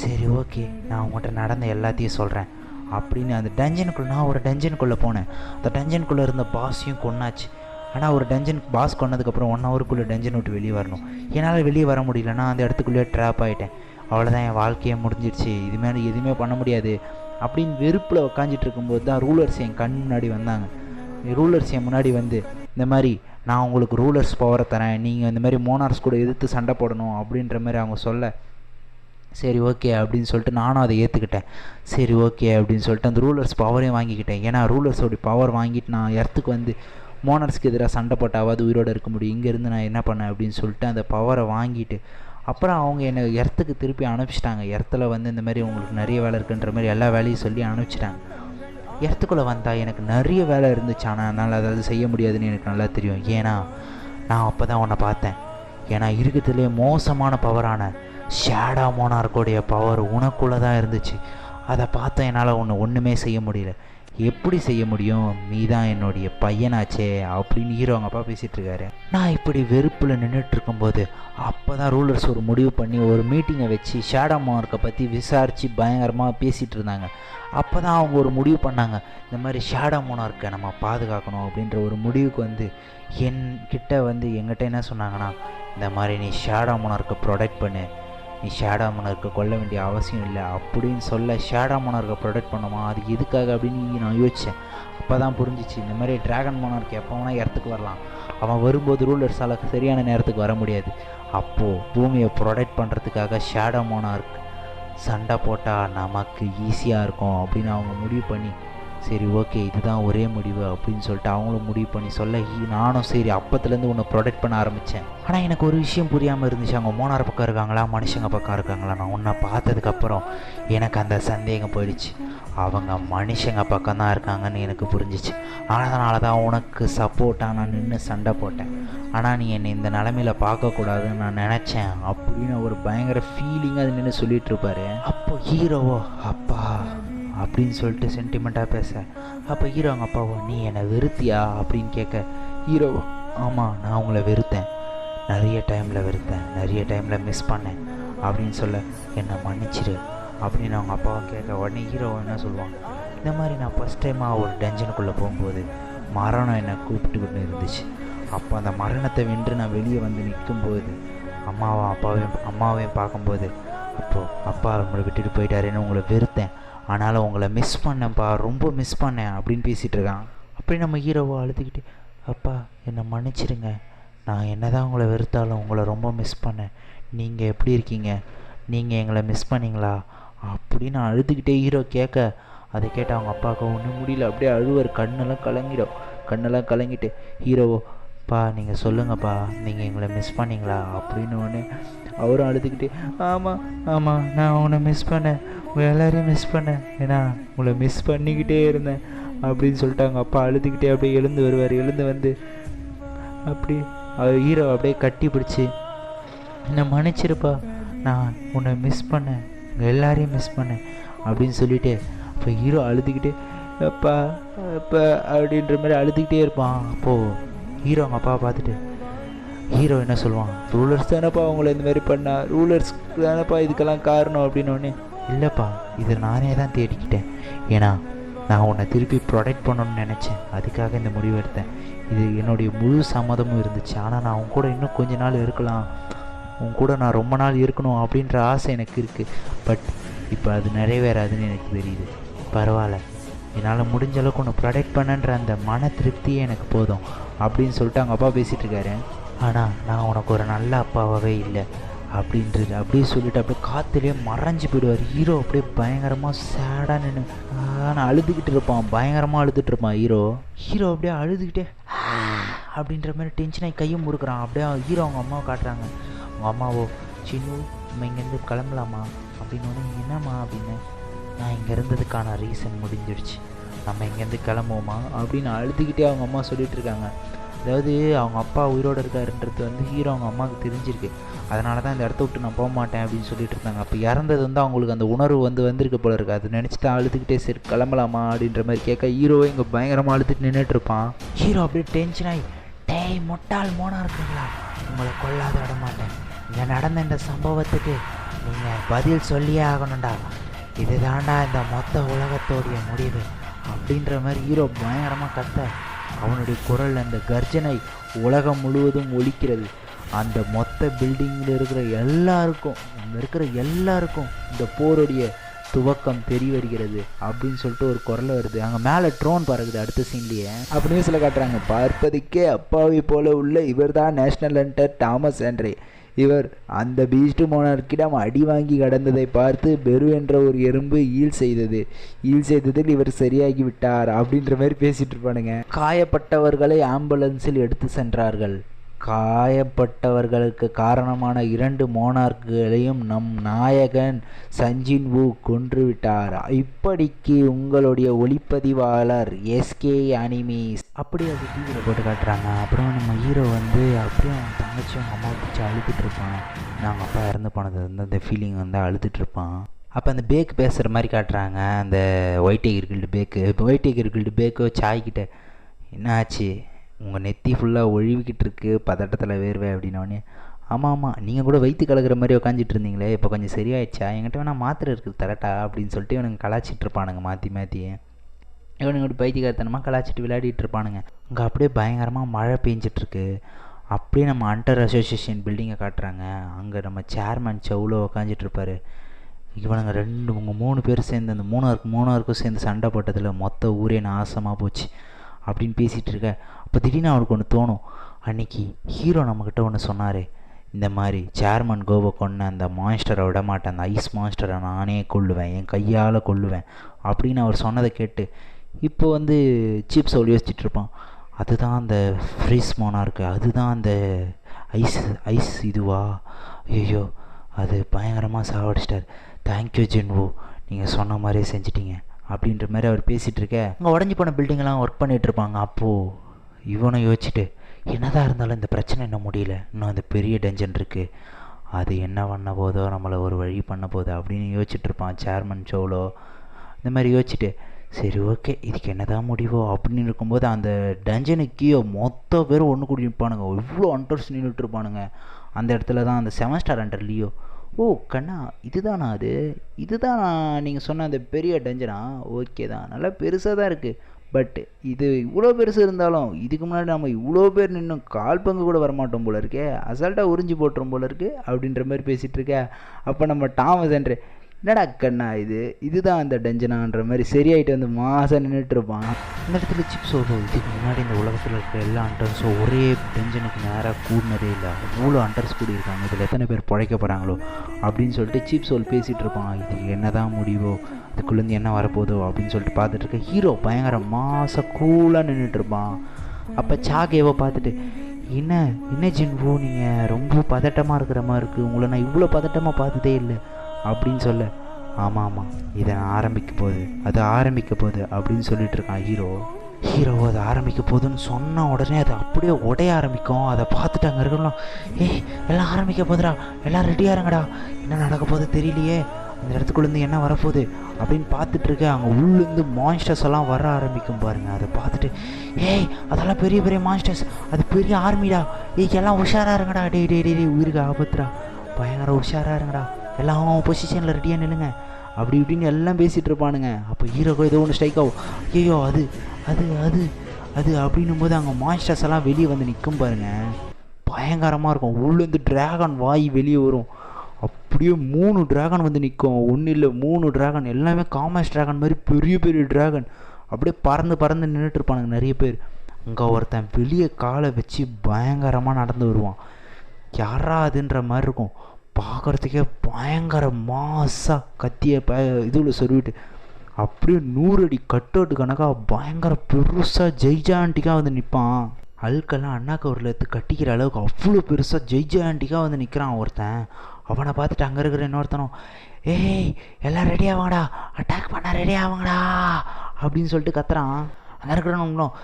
சரி ஓகே நான் உங்கள்கிட்ட நடந்த எல்லாத்தையும் சொல்கிறேன் அப்படின்னு அந்த டஞ்சனுக்குள்ளே நான் ஒரு டஞ்சனுக்குள்ளே போனேன். அந்த டஞ்சனுக்குள்ளே இருந்த பாஸையும் கொன்னாச்சு. ஆனால் ஒரு டஞ்சன் பாஸ் கொன்னதுக்கப்புறம் 1 ஹவருக்குள்ளே டஞ்சன் விட்டு வெளியே வரணும். என்னால் வெளியே வர முடியலன்னா அந்த இடத்துக்குள்ளேயே ட்ராப் ஆகிட்டேன். அவ்வளோதான் என் வாழ்க்கையே முடிஞ்சிடுச்சு, இதுமாதிரி எதுவுமே பண்ண முடியாது அப்படின்னு வெறுப்பில் உட்காந்துட்டு இருக்கும்போது தான் ரூலர்ஸ் என் கண் முன்னாடி வந்தாங்க. ரூலர்ஸ் என் முன்னாடி வந்து இந்த மாதிரி நான் உங்களுக்கு ரூலர்ஸ் பவரை தரேன், நீங்கள் இந்த மாதிரி மோனார்ஸ் கூட எதிர்த்து சண்டை போடணும் அப்படின்ற மாதிரி அவங்க சொல்ல சரி ஓகே அப்படின்னு சொல்லிட்டு நானும் அதை ஏற்றுக்கிட்டேன். சரி ஓகே அப்படின்னு சொல்லிட்டு அந்த ரூலர்ஸ் பவரையும் வாங்கிக்கிட்டேன். ஏன்னா ரூலர்ஸோடைய பவர் வாங்கிட்டு நான் எர்த்துக்கு வந்து மோனார்ஸ்க்கு எதிராக சண்டை போட்டாவது உயிரோடு இருக்க முடியும், இங்கேருந்து நான் என்ன பண்ணேன் அப்படின்னு சொல்லிட்டு அந்த பவரை வாங்கிட்டு அப்புறம் அவங்க என்னை எர்த்துக்கு திருப்பி அனுப்பிச்சிட்டாங்க. எர்த்தில் வந்து இந்த மாதிரி உங்களுக்கு நிறைய வேலை இருக்குன்ற மாதிரி எல்லா வேலையும் சொல்லி அனுப்பிச்சிட்டாங்க. எர்த்துக்குள்ளே வந்தால் எனக்கு நிறைய வேலை இருந்துச்சு, ஆனால் என்னால் அதாவது செய்ய முடியாதுன்னு எனக்கு நல்லா தெரியும். ஏன்னா நான் அப்போ தான் உன்னை பார்த்தேன். ஏன்னா இருக்கிறதுலே மோசமான பவரான ஷேடோ மோனார்க்கோடைய பவர் உனக்குள்ளே தான் இருந்துச்சு. அதை பார்த்தா என்னால் ஒன்றுமே செய்ய முடியல. எப்படி செய்ய முடியும், நீ தான் என்னுடைய பையனாச்சே அப்படின்னு ஹீரோ அவங்க அப்பா பேசிகிட்ருக்காரு. நான் இப்படி வெறுப்பில் நின்றுட்டுருக்கும்போது அப்போ தான் ரூலர்ஸ் ஒரு முடிவு பண்ணி ஒரு மீட்டிங்கை வச்சு ஷேடோ மோனார்க்கை பற்றி விசாரித்து பயங்கரமாக பேசிகிட்டு இருந்தாங்க. அப்போ தான் அவங்க ஒரு முடிவு பண்ணாங்க, இந்த மாதிரி ஷேடோ மோனார்க்கை நம்ம பாதுகாக்கணும் அப்படின்ற ஒரு முடிவுக்கு வந்து என்கிட்ட வந்து எங்கிட்ட என்ன சொன்னாங்கன்னா, இந்த மாதிரி நீ ஷேடோ மோனார்க்கை ப்ரொடெக்ட் பண்ணு, நீ ஷேடோ மோனார்க்கை கொல்ல வேண்டிய அவசியம் இல்லை அப்படின்னு சொல்ல ஷேடோ மோனார்க்கை ப்ரொடெக்ட் பண்ணுமா அதுக்கு எதுக்காக அப்படின்னு நான் யோசித்தேன். அப்போ தான் புரிஞ்சிச்சு, இந்த மாதிரி ட்ராகன் மோனார்க் எப்போ வேணால் இடத்துக்கு வரலாம், அவன் வரும்போது ரூலர்ஸால் சரியான நேரத்துக்கு வர முடியாது. அப்போது பூமியை ப்ரொடெக்ட் பண்ணுறதுக்காக ஷேடோ மோனார்க் சண்டை போட்டால் நமக்கு ஈஸியாக இருக்கும் அப்படின்னு அவங்க முடிவு பண்ணி சரி ஓகே இதுதான் ஒரே முடிவு அப்படின்னு சொல்லிட்டு அவங்களும் முடிவு பண்ணி சொல்ல நானும் சரி அப்பத்துலேருந்து உன்னை ப்ரொடெக்ட் பண்ண ஆரம்பித்தேன். ஆனால் எனக்கு ஒரு விஷயம் புரியாமல் இருந்துச்சு, அவங்க மோனார் பக்கம் இருக்காங்களா மனுஷங்க பக்கம் இருக்காங்களா. நான் உன்னை பார்த்ததுக்கப்புறம் எனக்கு அந்த சந்தேகம் போயிடுச்சு, அவங்க மனுஷங்க பக்கம் தான் இருக்காங்கன்னு எனக்கு புரிஞ்சிச்சு. அதனால தான் உனக்கு சப்போர்ட்டாக நான் நின்று சண்டை போட்டேன். ஆனால் நீ என்னை இந்த நிலமையில் பார்க்கக்கூடாதுன்னு நான் நினச்சேன் அப்படின்னு ஒரு பயங்கர ஃபீலிங்காக அது நின்று சொல்லிகிட்டு இருப்பார். அப்போ ஹீரோவோ அப்பா அப்படின்னு சொல்லிட்டு சென்டிமெண்ட்டாக பேச, அப்போ ஹீரோ அவங்க அப்பாவோ நீ என்னை வெறுத்தியா அப்படின்னு கேட்க, ஹீரோவோ ஆமாம் நான் உங்களை வெறுத்தேன், நிறைய டைமில் வெறுத்தேன், நிறைய டைமில் மிஸ் பண்ணேன். அப்படின்னு சொல்ல, என்னை மன்னிச்சிடு அப்படின்னு அவங்க அப்பாவை கேட்க, உடனே ஹீரோ என்ன சொல்லுவான், இந்த மாதிரி நான் ஃபஸ்ட் டைமாக ஒரு டென்ஷனுக்குள்ளே போகும்போது மரணம் என்னை கூப்பிட்டுக்கிட்டு இருந்துச்சு. அப்போ அந்த மரணத்தை வென்று நான் வெளியே வந்து நிற்கும்போது அம்மாவையும் பார்க்கும்போது, அப்போது அப்பா உங்களை விட்டுட்டு போயிட்டாருன்னு உங்களை வெறுத்தேன், ஆனாலும் உங்களை மிஸ் பண்ணேன்ப்பா, ரொம்ப மிஸ் பண்ணேன் அப்படின்னு பேசிகிட்டு இருக்கான். அப்படி நம்ம ஹீரோவை அழுதுகிட்டு, அப்பா என்னை மன்னிச்சிடுங்க, நான் என்ன தான் உங்களை வெறுத்தாலும் உங்களை ரொம்ப மிஸ் பண்ணேன், நீங்கள் எப்படி இருக்கீங்க, நீங்கள் எங்களை மிஸ் பண்ணிங்களா அப்படின்னு அழுதுகிட்டே ஹீரோ கேட்க, அதை கேட்டு அவங்க அப்பாவுக்கு ஒன்றும் முடியல, அப்படியே அழுவார், கண்ணெல்லாம் கலங்கிட்டு ஹீரோவோ, பா நீங்கள் சொல்லுங்கப்பா, நீங்கள் எங்களை மிஸ் பண்ணிங்களா அப்படின்னு ஒன்று அவரும் அழுதுகிட்டே, ஆமாம் நான் உன்னை மிஸ் பண்ணேன், உங்கள் எல்லோரையும் மிஸ் பண்ணேன், ஏன்னா உங்களை மிஸ் பண்ணிக்கிட்டே இருந்தேன் அப்படின்னு சொல்லிட்டு அவங்க அப்பா அழுதுகிட்டே அப்படியே எழுந்து வருவார். எழுந்து வந்து அப்படி ஹீரோ அப்படியே கட்டி பிடிச்சி, என்னை மன்னிச்சிருப்பா, நான் உன்னை மிஸ் பண்ணேன், உங்கள் எல்லாரையும் மிஸ் பண்ணேன் அப்படின்னு சொல்லிவிட்டு, இப்போ ஹீரோ அழுதுகிட்டே அப்பா அப்படின்ற மாதிரி அழுதுகிட்டே இருப்பான். அப்போது ஹீரோ அவங்க அப்பாவை பார்த்துட்டு ஹீரோ என்ன சொல்லுவான், ரூலர்ஸ் தானேப்பா அவங்கள இந்த மாதிரி பண்ணா, ரூலர்ஸ் தானேப்பா இதுக்கெல்லாம் காரணம் அப்படின்னோடனே, இல்லைப்பா இதை நானே தான் தேடிக்கிட்டேன், ஏன்னா நான் உன்னை திருப்பி ப்ரொடெக்ட் பண்ணணும்னு நினச்சேன், அதுக்காக இந்த முடிவு எடுத்தேன், இது என்னுடைய முழு சம்மதமும் இருந்துச்சு, ஆனால் நான் உன் கூட இன்னும் கொஞ்ச நாள் இருக்கலாம், உன் கூட நான் ரொம்ப நாள் இருக்கணும் அப்படின்ற ஆசை எனக்கு இருக்குது, பட் இப்போ அது நிறைவேறாதுன்னு எனக்கு தெரியுது, பரவாயில்ல, என்னால் முடிஞ்ச அளவுக்கு ஒன்று ப்ரொடெக்ட் பண்ணன்ற அந்த மன திருப்தியே எனக்கு போதும் அப்படின்னு சொல்லிட்டு அவங்க அப்பா பேசிகிட்டு இருக்காரு. ஆனால் நான் உனக்கு ஒரு நல்ல அப்பாவாகவே இல்லை அப்படின்றது அப்படியே சொல்லிவிட்டு அப்படியே காற்றுலேயே மறைஞ்சு போயிடுவார். ஹீரோ அப்படியே பயங்கரமாக சேடாக நின்று நான் அழுதுகிட்டு இருப்பான், பயங்கரமாக அழுதுட்டு இருப்பான் ஹீரோ அப்படியே அழுதுகிட்டே அப்படின்ற மாதிரி டென்ஷனாகி கையும் முறுக்குறான். அப்படியே ஹீரோ அவங்க அம்மாவை காட்டுறாங்க. அவங்க அம்மாவோ, சின்னு நம்ம இங்கேருந்து கிளம்பலாமா அப்படின்னு, என்னம்மா அப்படின்னு, நான் இங்கே இருந்ததுக்கான ரீசன் முடிஞ்சிடுச்சு, நம்ம இங்கேருந்து கிளம்புவோமா அப்படின்னு அழுதுகிட்டே அவங்க அம்மா சொல்லிகிட்டு இருக்காங்க. அதாவது அவங்க அப்பா உயிரோடு இருக்காருன்றது வந்து ஹீரோ அவங்க அம்மாவுக்கு தெரிஞ்சிருக்கு, அதனால தான் இந்த இடத்த விட்டு நான் போக மாட்டேன் அப்படின்னு சொல்லிட்டு இருந்தாங்க. அப்போ இறந்தது வந்து அவங்களுக்கு அந்த உணர்வு வந்திருக்க போல இருக்குது, அது நினச்சி தான் அழுதுகிட்டே சரி கிளம்பலாமா அப்படின்ற மாதிரி கேட்க, ஹீரோவை இங்கே பயங்கரமாக அழுதுட்டு நின்றுட்டு இருப்பான். ஹீரோ அப்படியே டென்ஷனாகி, டேய் முட்டாள் மோனா இருக்குங்களா, உங்களை கொல்லாத விட மாட்டேன், இங்கே நடந்த இந்த சம்பவத்துக்கு நீங்கள் பதில் சொல்லியே ஆகணும்டா, இதுதான்டா இந்த மொத்த உலகத்தோடைய முடிவு அப்படின்ற மாதிரி ஹீரோ பயங்கரமாக கத்த, அவனுடைய குரல் அந்த கர்ஜனை உலகம் முழுவதும் ஒலிக்கிறது. அந்த மொத்த பில்டிங்கில் இருக்கிற எல்லாருக்கும், அங்கே இருக்கிற எல்லாருக்கும் இந்த போருடைய துவக்கம் தெரிய வருகிறது அப்படின்னு சொல்லிட்டு ஒரு குரல் வருது. அங்கே மேலே ட்ரோன் பறக்குது அடுத்த சீன்லேயே. அப்படின்னு சொல்ல காட்டுறாங்க, பார்ப்பதுக்கே அப்பாவை போல உள்ள இவர் தான் நேஷ்னல் ஹண்டர் தாமஸ் ஹென்றி. இவர் அந்த பீஸ்ட் மோனார்க்கிடம் அடி வாங்கி கடந்ததை பார்த்து பெரு என்ற ஒரு எறும்பு ஈல் செய்ததில் இவர் சரியாகி விட்டார் அப்படின்ற மாதிரி பேசிட்டு இருப்பானுங்க. காயப்பட்டவர்களை ஆம்புலன்ஸில் எடுத்து சென்றார்கள். காயப்பட்டவர்களுக்கு காரணமான 2 மோனார்க்குகளையும் நம் நாயகன் சஞ்சின் வு கொன்றுவிட்டார். இப்படிக்கு உங்களுடைய ஒளிப்பதிவாளர் எஸ்கே அனிமீஸ் அப்படி அது டிவியில் போட்டு காட்டுறாங்க. அப்புறம் நம்ம ஹீரோ வந்து அப்படியே அவங்க தங்கச்சி அவங்க அம்மா பிடிச்சி அழுதுட்டு இருப்பான். நாங்கள் அப்பா இறந்து போனது வந்து அந்த ஃபீலிங் வந்து அழுதுட்டு இருப்பான். அப்போ அந்த பேக்கு பேசுகிற மாதிரி காட்டுறாங்க, அந்த ஒயிட் டைகர் கில்டு பேக்கு சாய்கிட்ட, என்ன ஆச்சு, உங்கள் நெத்தி ஃபுல்லாக ஒழுவிக்கிட்டு இருக்கு, பதட்டத்தில் வேர்வை அப்படின்னோடனே, ஆமாம் நீங்கள் கூட வயிற்று கலக்கிற மாதிரி உட்காந்துட்டு இருந்தீங்களே, இப்போ கொஞ்சம் சரியாயிடுச்சா, என்கிட்ட வேணால் மாத்திரை இருக்குது தரட்டா அப்படின்னு சொல்லிட்டு இவனுங்க கலாச்சிட்டு இருப்பானுங்க மாற்றி இவனுங்க பைத்தியக்காரத்தனமாக கலாச்சிட்டு விளையாடிட்டு இருப்பானுங்க. அங்கே அப்படியே பயங்கரமாக மழை பெஞ்சிட்ருக்கு. அப்படியே நம்ம அண்டர் அசோசியேஷன் பில்டிங்கை காட்டுறாங்க. அங்கே நம்ம சேர்மேன் சவுலோ உட்காந்துட்ருப்பார். இவனுங்க 3 பேர் சேர்ந்து அந்த மூணாருக்கும் சேர்ந்து சண்டை போட்டதில் மொத்த ஊரே நாசமாக போச்சு அப்படின்னு பேசிகிட்டு இருக்க. அப்போ திடீர்னு அவனுக்கு ஒன்று தோணும், அன்றைக்கி ஹீரோ நம்மக்கிட்ட ஒன்று சொன்னார், இந்த மாதிரி சேர்மன் கோவை கொன்ன அந்த மான்ஸ்டரை விட மாட்டேன், அந்த ஐஸ் மான்ஸ்டரை நானே கொல்லுவேன், என் கையால் கொல்லுவேன் அப்படின்னு அவர் சொன்னதை கேட்டு இப்போ வந்து சீப் சவுல் யோசிச்சுட்டு இருப்பான், அதுதான் அந்த ஃப்ரீஸ் மோனார்க்கு, அதுதான் அந்த ஐஸ் இதுவா, ஐயோ அது பயங்கரமாக சாவடிச்சிட்டார், தேங்க்யூ ஜின்வு, நீங்கள் சொன்ன மாதிரியே செஞ்சிட்டிங்க அப்படின்ற மாதிரி அவர் பேசிகிட்டு இருக்க. அங்கே உடஞ்சி போன பில்டிங்கெல்லாம் ஒர்க் பண்ணிகிட்ருப்பாங்க. அப்போது இவனை யோசிச்சுட்டு, என்னதான் இருந்தாலும் இந்த பிரச்சனை இன்னும் முடியல, இன்னும் அந்த பெரிய டென்ஷன் இருக்குது, அது என்ன பண்ண போதோ, நம்மளை ஒரு வழி பண்ண போதோ அப்படின்னு யோசிச்சுட்ருப்பான் சேர்மன் சோலோ. இந்த மாதிரி யோசிச்சுட்டு, சரி ஓகே இதுக்கு என்ன தான் முடிவோ அப்படின்னு இருக்கும்போது அந்த டஞ்சனுக்கு மொத்த பேரும் ஒன்று கூடி நிற்பானுங்க. இவ்வளோ அண்டர்ஸ் நின்றுட்டு இருப்பானுங்க. அந்த இடத்துல தான் அந்த 7 ஸ்டார் ஹண்டர் லியோ ஓ கண்ணா இதுதானா அது, இதுதான் நீங்கள் சொன்ன அந்த பெரிய டஞ்சனா, ஓகே தான், நல்லா பெருசாக தான் இருக்குது. பட் இது இவ்வளோ பெருசு இருந்தாலும் இதுக்கு முன்னாடி நம்ம இவ்வளோ பேர் நின்று கால் பங்கு கூட வரமாட்டோம் போல இருக்கே, அசால்ட்டாக உறிஞ்சி போட்டுரும் போல இருக்கு அப்படின்ற மாதிரி பேசிகிட்டு இருக்க. அப்போ நம்ம டாமஸ் என்ற என்னடா கண்ணா இதுதான் அந்த டஞ்சனான்ற மாதிரி சரியாயிட்டு வந்து மாதம் நின்றுட்டுருப்பான். இந்த இடத்துல சிப்ஸ் இதுக்கு முன்னாடி இந்த உலகத்தில் இருக்கிற எல்லா அண்டர்ஸும் ஒரே டென்ஷனுக்கு நேராக கூடினதே இல்லை, அவ்வளோ அண்டர்ஸ் கூடி இருக்காங்க, இதில் எத்தனை பேர் பிழைக்க போகிறாங்களோ அப்படின்னு சொல்லிட்டு சிப்ஸ் பேசிகிட்டு இருப்பான். இது என்ன தான் முடிவோ, அதுக்குள்ளேருந்து என்ன வரப்போதோ அப்படின்னு சொல்லிட்டு பார்த்துட்டு இருக்க ஹீரோ பயங்கர மாதம் கூலாக நின்றுட்டுருப்பான். அப்போ சாகேவோ பார்த்துட்டு என்ன ஜின்வோ நீங்கள் ரொம்ப பதட்டமாக இருக்கிற மாதிரி இருக்குது, உங்களை நான் இவ்வளோ பதட்டமாக பார்த்ததே இல்லை அப்படின்னு சொல்ல, ஆமாம் இதை ஆரம்பிக்க போகுது அப்படின்னு சொல்லிட்டு இருக்கான் ஹீரோ அதை ஆரம்பிக்க போகுதுன்னு சொன்ன உடனே அது அப்படியே உடைய ஆரம்பிக்கும். அதை பார்த்துட்டு அங்கே இருக்கலாம், எல்லாம் ஆரம்பிக்க போகுதுடா, எல்லாம் ரெடியாக இருங்கடா, என்ன நடக்க போகுது தெரியலையே, அந்த இடத்துக்குள்ளேருந்து என்ன வரப்போகுது அப்படின்னு பார்த்துட்டு இருக்க. அங்கே உள்ளேருந்து மான்ஸ்டர்ஸ் எல்லாம் வர ஆரம்பிக்கும் பாருங்கள். அதை பார்த்துட்டு அதெல்லாம் பெரிய பெரிய மான்ஸ்டர்ஸ், அது பெரிய ஆர்மிடா, எல்லாம் உஷாராக இருங்கடா, டே உயிருக்கு ஆபத்துடா, பயங்கர உஷாராக இருங்கடா, எல்லாம் பொசிஷனில் ரெடியாக நில்லுங்க அப்படி இப்படின்னு எல்லாம் பேசிகிட்டு இருப்பானுங்க. அப்போ ஹீரோக்கோ ஏதோ ஒன்று ஸ்ட்ரைக் ஆகும், ஐயோ அது அது அது அது அப்படின்னும் போது அங்கே மான்ஸ்டர்ஸ் எல்லாம் வெளியே வந்து நிற்கும் பாருங்கள், பயங்கரமாக இருக்கும். உள்ளேருந்து டிராகன் வாய் வெளியே வரும், அப்படியே 3 டிராகன் வந்து நிற்கும், ஒன்றும் இல்லை 3 டிராகன், எல்லாமே காமர்ஸ் டிராகன் மாதிரி பெரிய பெரிய டிராகன், அப்படியே பறந்து நின்றுட்டு இருப்பானுங்க நிறைய பேர். அங்கே ஒருத்தன் வெளியே காலை வச்சு பயங்கரமாக நடந்து வருவான், யாராதுன்ற மாதிரி இருக்கும், பார்க்குறதுக்கே பயங்கர மாசாக கத்திய இதுவில் சொருவிட்டு அப்படியே 100 அடி கட்டோட்டு கணக்காக பயங்கர பெருசாக ஜெய்ஜாண்டிக்காக வந்து நிற்பான். அல்கெல்லாம் அண்ணாக்க ஒரு எடுத்து கட்டிக்கிற அளவுக்கு அவ்வளோ பெருசாக ஜெய்ஜாண்டிக்காக வந்து நிற்கிறான் ஒருத்தன். அவனை பார்த்துட்டு அங்கே இருக்கிற இன்னொருத்தனும் எல்லாம் ரெடி ஆவாங்கடா, அட்டாக் பண்ண ரெடி ஆவாங்கடா அப்படின்னு சொல்லிட்டு கத்துறான். அங்கே இருக்கிறவங்களும்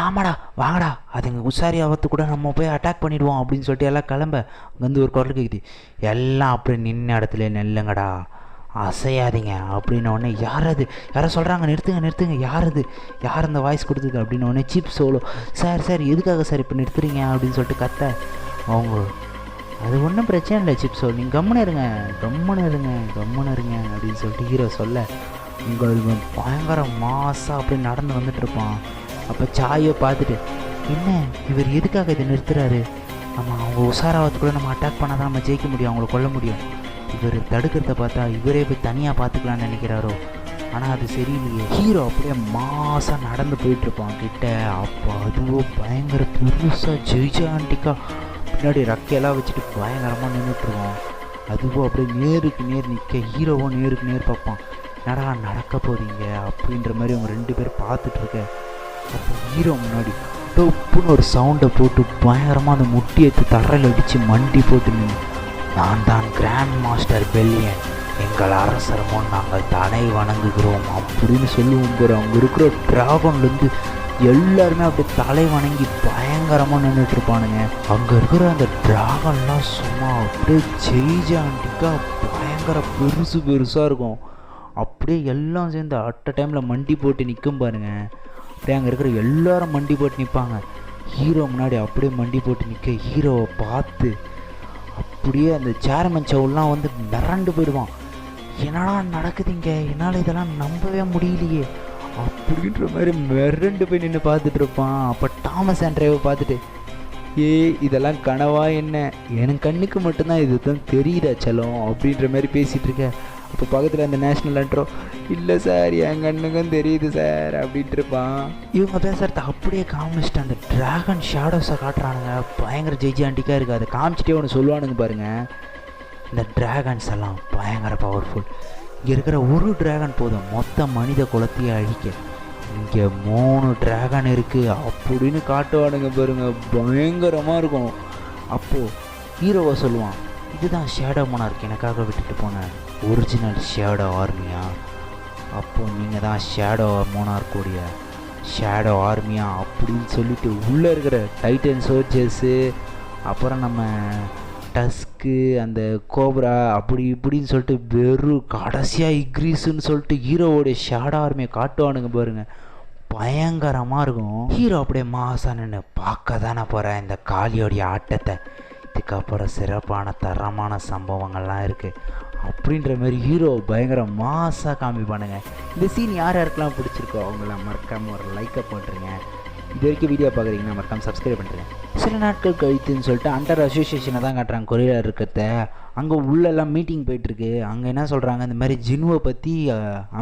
ஆமாடா வாங்கடா, அதுங்க உஷாரி ஆபத்து கூட நம்ம போய் அட்டாக் பண்ணிவிடுவோம் அப்படின்னு சொல்லிட்டு எல்லாம் கிளம்ப. அங்கேருந்து ஒரு குரல் கேட்குது, எல்லாம் அப்படியே நின்ன இடத்துல நெல்லுங்கடா, அசையாதீங்க அப்படின்னோடனே யாரோ சொல்கிறாங்க, நிறுத்துங்க, யார் அந்த வாய்ஸ் கொடுத்துருக்கு அப்படின்னோடனே சீப் சோலோ, சார் எதுக்காக சார் இப்போ நிறுத்துறீங்க அப்படின்னு சொல்லிட்டு கத்த. அவங்க அது ஒன்றும் பிரச்சனை இல்லை சிப் சோல், நீங்கள் கம்முன்னு இருங்க அப்படின்னு சொல்லிட்டு ஹீரோ சொல்ல, உங்களுக்கு பயங்கர மாசாக அப்படி நடந்து வந்துட்டுருப்பான். அப்போ சாயை பார்த்துட்டு என்ன இவர் எதுக்காக இதை நிறுத்துறாரு, அவங்க உஷாராவதுக்குள்ளே நம்ம அட்டாக் பண்ணால் தான் நம்ம ஜெயிக்க முடியும், அவங்கள கொல்ல முடியும், இவர் தடுக்கிறத பார்த்தா இவரே போய் தனியாக பார்த்துக்கலான்னு நினைக்கிறாரோ, ஆனால் அது சரியில்லையே. ஹீரோ அப்படியே மாசாக நடந்து போயிட்டுருப்பான் கிட்ட. அப்போ அதுவும் பயங்கர பெருசாக ஜெய்ஜாண்டிக்கா பின்னாடி ரக்கையெல்லாம் வச்சுட்டு பயங்கரமாக நின்றுட்டுருவோம். அதுவும் அப்படியே நேருக்கு நேர் நிற்க, ஹீரோவும் நேருக்கு நேர் பார்ப்பான், என்னடா நடக்க போகிறீங்க அப்படின்ற மாதிரி அவங்க 2 பேர் பார்த்துட்ருக்க. அப்போ ஹீரோ முன்னாடி டொப்புன்னு ஒரு சவுண்டை போட்டு பயங்கரமாக அந்த முட்டி எடுத்து தரையில் அடித்து மண்டி போட்டு நின்று, நான் தான் கிராண்ட் மாஸ்டர் பெல்லியன், எங்கள் அரசர் முன் நாங்கள் தலை வணங்குகிறோம் அப்படின்னு சொல்லுவோம் போகிற. அவங்க இருக்கிற டிராகன்லேருந்து எல்லாருமே அப்படியே தலை வணங்கி பயங்கரமாக நின்றுட்டுருப்பானுங்க. அங்கே இருக்கிற அந்த டிராகன்லாம் சும்மா அப்படியே ஜெய்ஜாண்டிக்காக பயங்கர பெருசாக இருக்கும். அப்படியே எல்லாம் சேர்ந்து அட்ட டைமில் மண்டி போட்டு நிற்கும் பாருங்க. அப்படியே அங்கே இருக்கிற எல்லாரும் மண்டி போட்டு நிற்பாங்க. ஹீரோ முன்னாடி அப்படியே மண்டி போட்டு நிற்க, ஹீரோவை பார்த்து அப்படியே அந்த சேர்மன் சவுல்லாம் வந்து மிரண்டு போயிடுவான். என்னடா நடக்குதுங்க, என்னால் இதெல்லாம் நம்பவே முடியலையே அப்படின்ற மாதிரி மிரண்டு போய் நின்று பார்த்துட்டு இருப்பான். அப்போ டாமஸ் ஆண்ட்ரேவை பார்த்துட்டு இதெல்லாம் கனவா என்ன, எனக்கு கண்ணுக்கு மட்டும்தான் இது தான் தெரியுதா செல்லம் அப்படின்ற மாதிரி பேசிகிட்டு இருக்க. அப்போ பக்கத்தில் அந்த நேஷ்னல் ஆண்ட்ரோ, இல்லை சார் என் கண்ணுக்கும் தெரியுது சார் அப்படின்ட்டு இருப்பான். இவங்க பேசுகிறத அப்படியே காமிச்சிட்டு அந்த ட்ராகன் ஷேடோஸை காட்டுறானுங்க, பயங்கர ஜெய்ஜாண்டிக்காக இருக்குது. அதை காமிச்சிட்டே ஒன்று சொல்லுவானுங்க பாருங்கள், இந்த ட்ராகன்ஸ் எல்லாம் பயங்கர பவர்ஃபுல், இங்கே இருக்கிற ஒரு ட்ராகன் போதும் மொத்த மனித குலத்தையே அழிக்க, இங்கே 3 ட்ராகன் இருக்குது அப்படின்னு காட்டுவானுங்க பாருங்க, பயங்கரமாக இருக்கும். அப்போது ஹீரோவை சொல்லுவான், இதுதான் ஷேடோ மோனார்க் எனக்காக விட்டுட்டு போன ஒரிஜினல் ஷேடோ ஆர்மியா, அப்போது நீங்கள் தான் ஷேடோ மோனார்க்குடைய ஷேடோ ஆர்மியா அப்படின்னு சொல்லிட்டு உள்ளே இருக்கிற டைட்டன் சோல்ஜர்ஸு, அப்புறம் நம்ம டஸ்க்கு, அந்த கோப்ரா அப்படி இப்படின்னு சொல்லிட்டு வெறும் கடைசியாக இக்ரீஸுன்னு சொல்லிட்டு ஹீரோவோடைய ஷேடோ ஆர்மியை காட்டுவானுங்க பாருங்க, பயங்கரமாக இருக்கும். ஹீரோ அப்படியே மாசா நின்று பார்க்க தானே போகிறேன் இந்த காளியோடைய ஆட்டத்தை, இதுக்கப்புறம் சிறப்பான தரமான சம்பவங்கள்லாம் இருக்குது அப்படின்ற மாதிரி ஹீரோ பயங்கர மாசாக காமிப்பானுங்க. இந்த சீன் யார் யாருக்கெல்லாம் பிடிச்சிருக்கோ அவங்கள மறக்காமல் ஒரு லைக்கை போட்டுருங்க. இது வரைக்கும் வீடியோ பார்க்குறீங்கன்னா மறக்காமல் சப்ஸ்கிரைப் பண்ணுறேன். சில நாட்கள் கழித்துன்னு சொல்லிட்டு அண்டர் அசோசியேஷனை தான் காட்டுறாங்க கொரியாவில் இருக்கிறத. அங்கே உள்ளெல்லாம் மீட்டிங் போயிட்டுருக்கு. அங்கே என்ன சொல்கிறாங்க, இந்த மாதிரி ஜின்வை பற்றி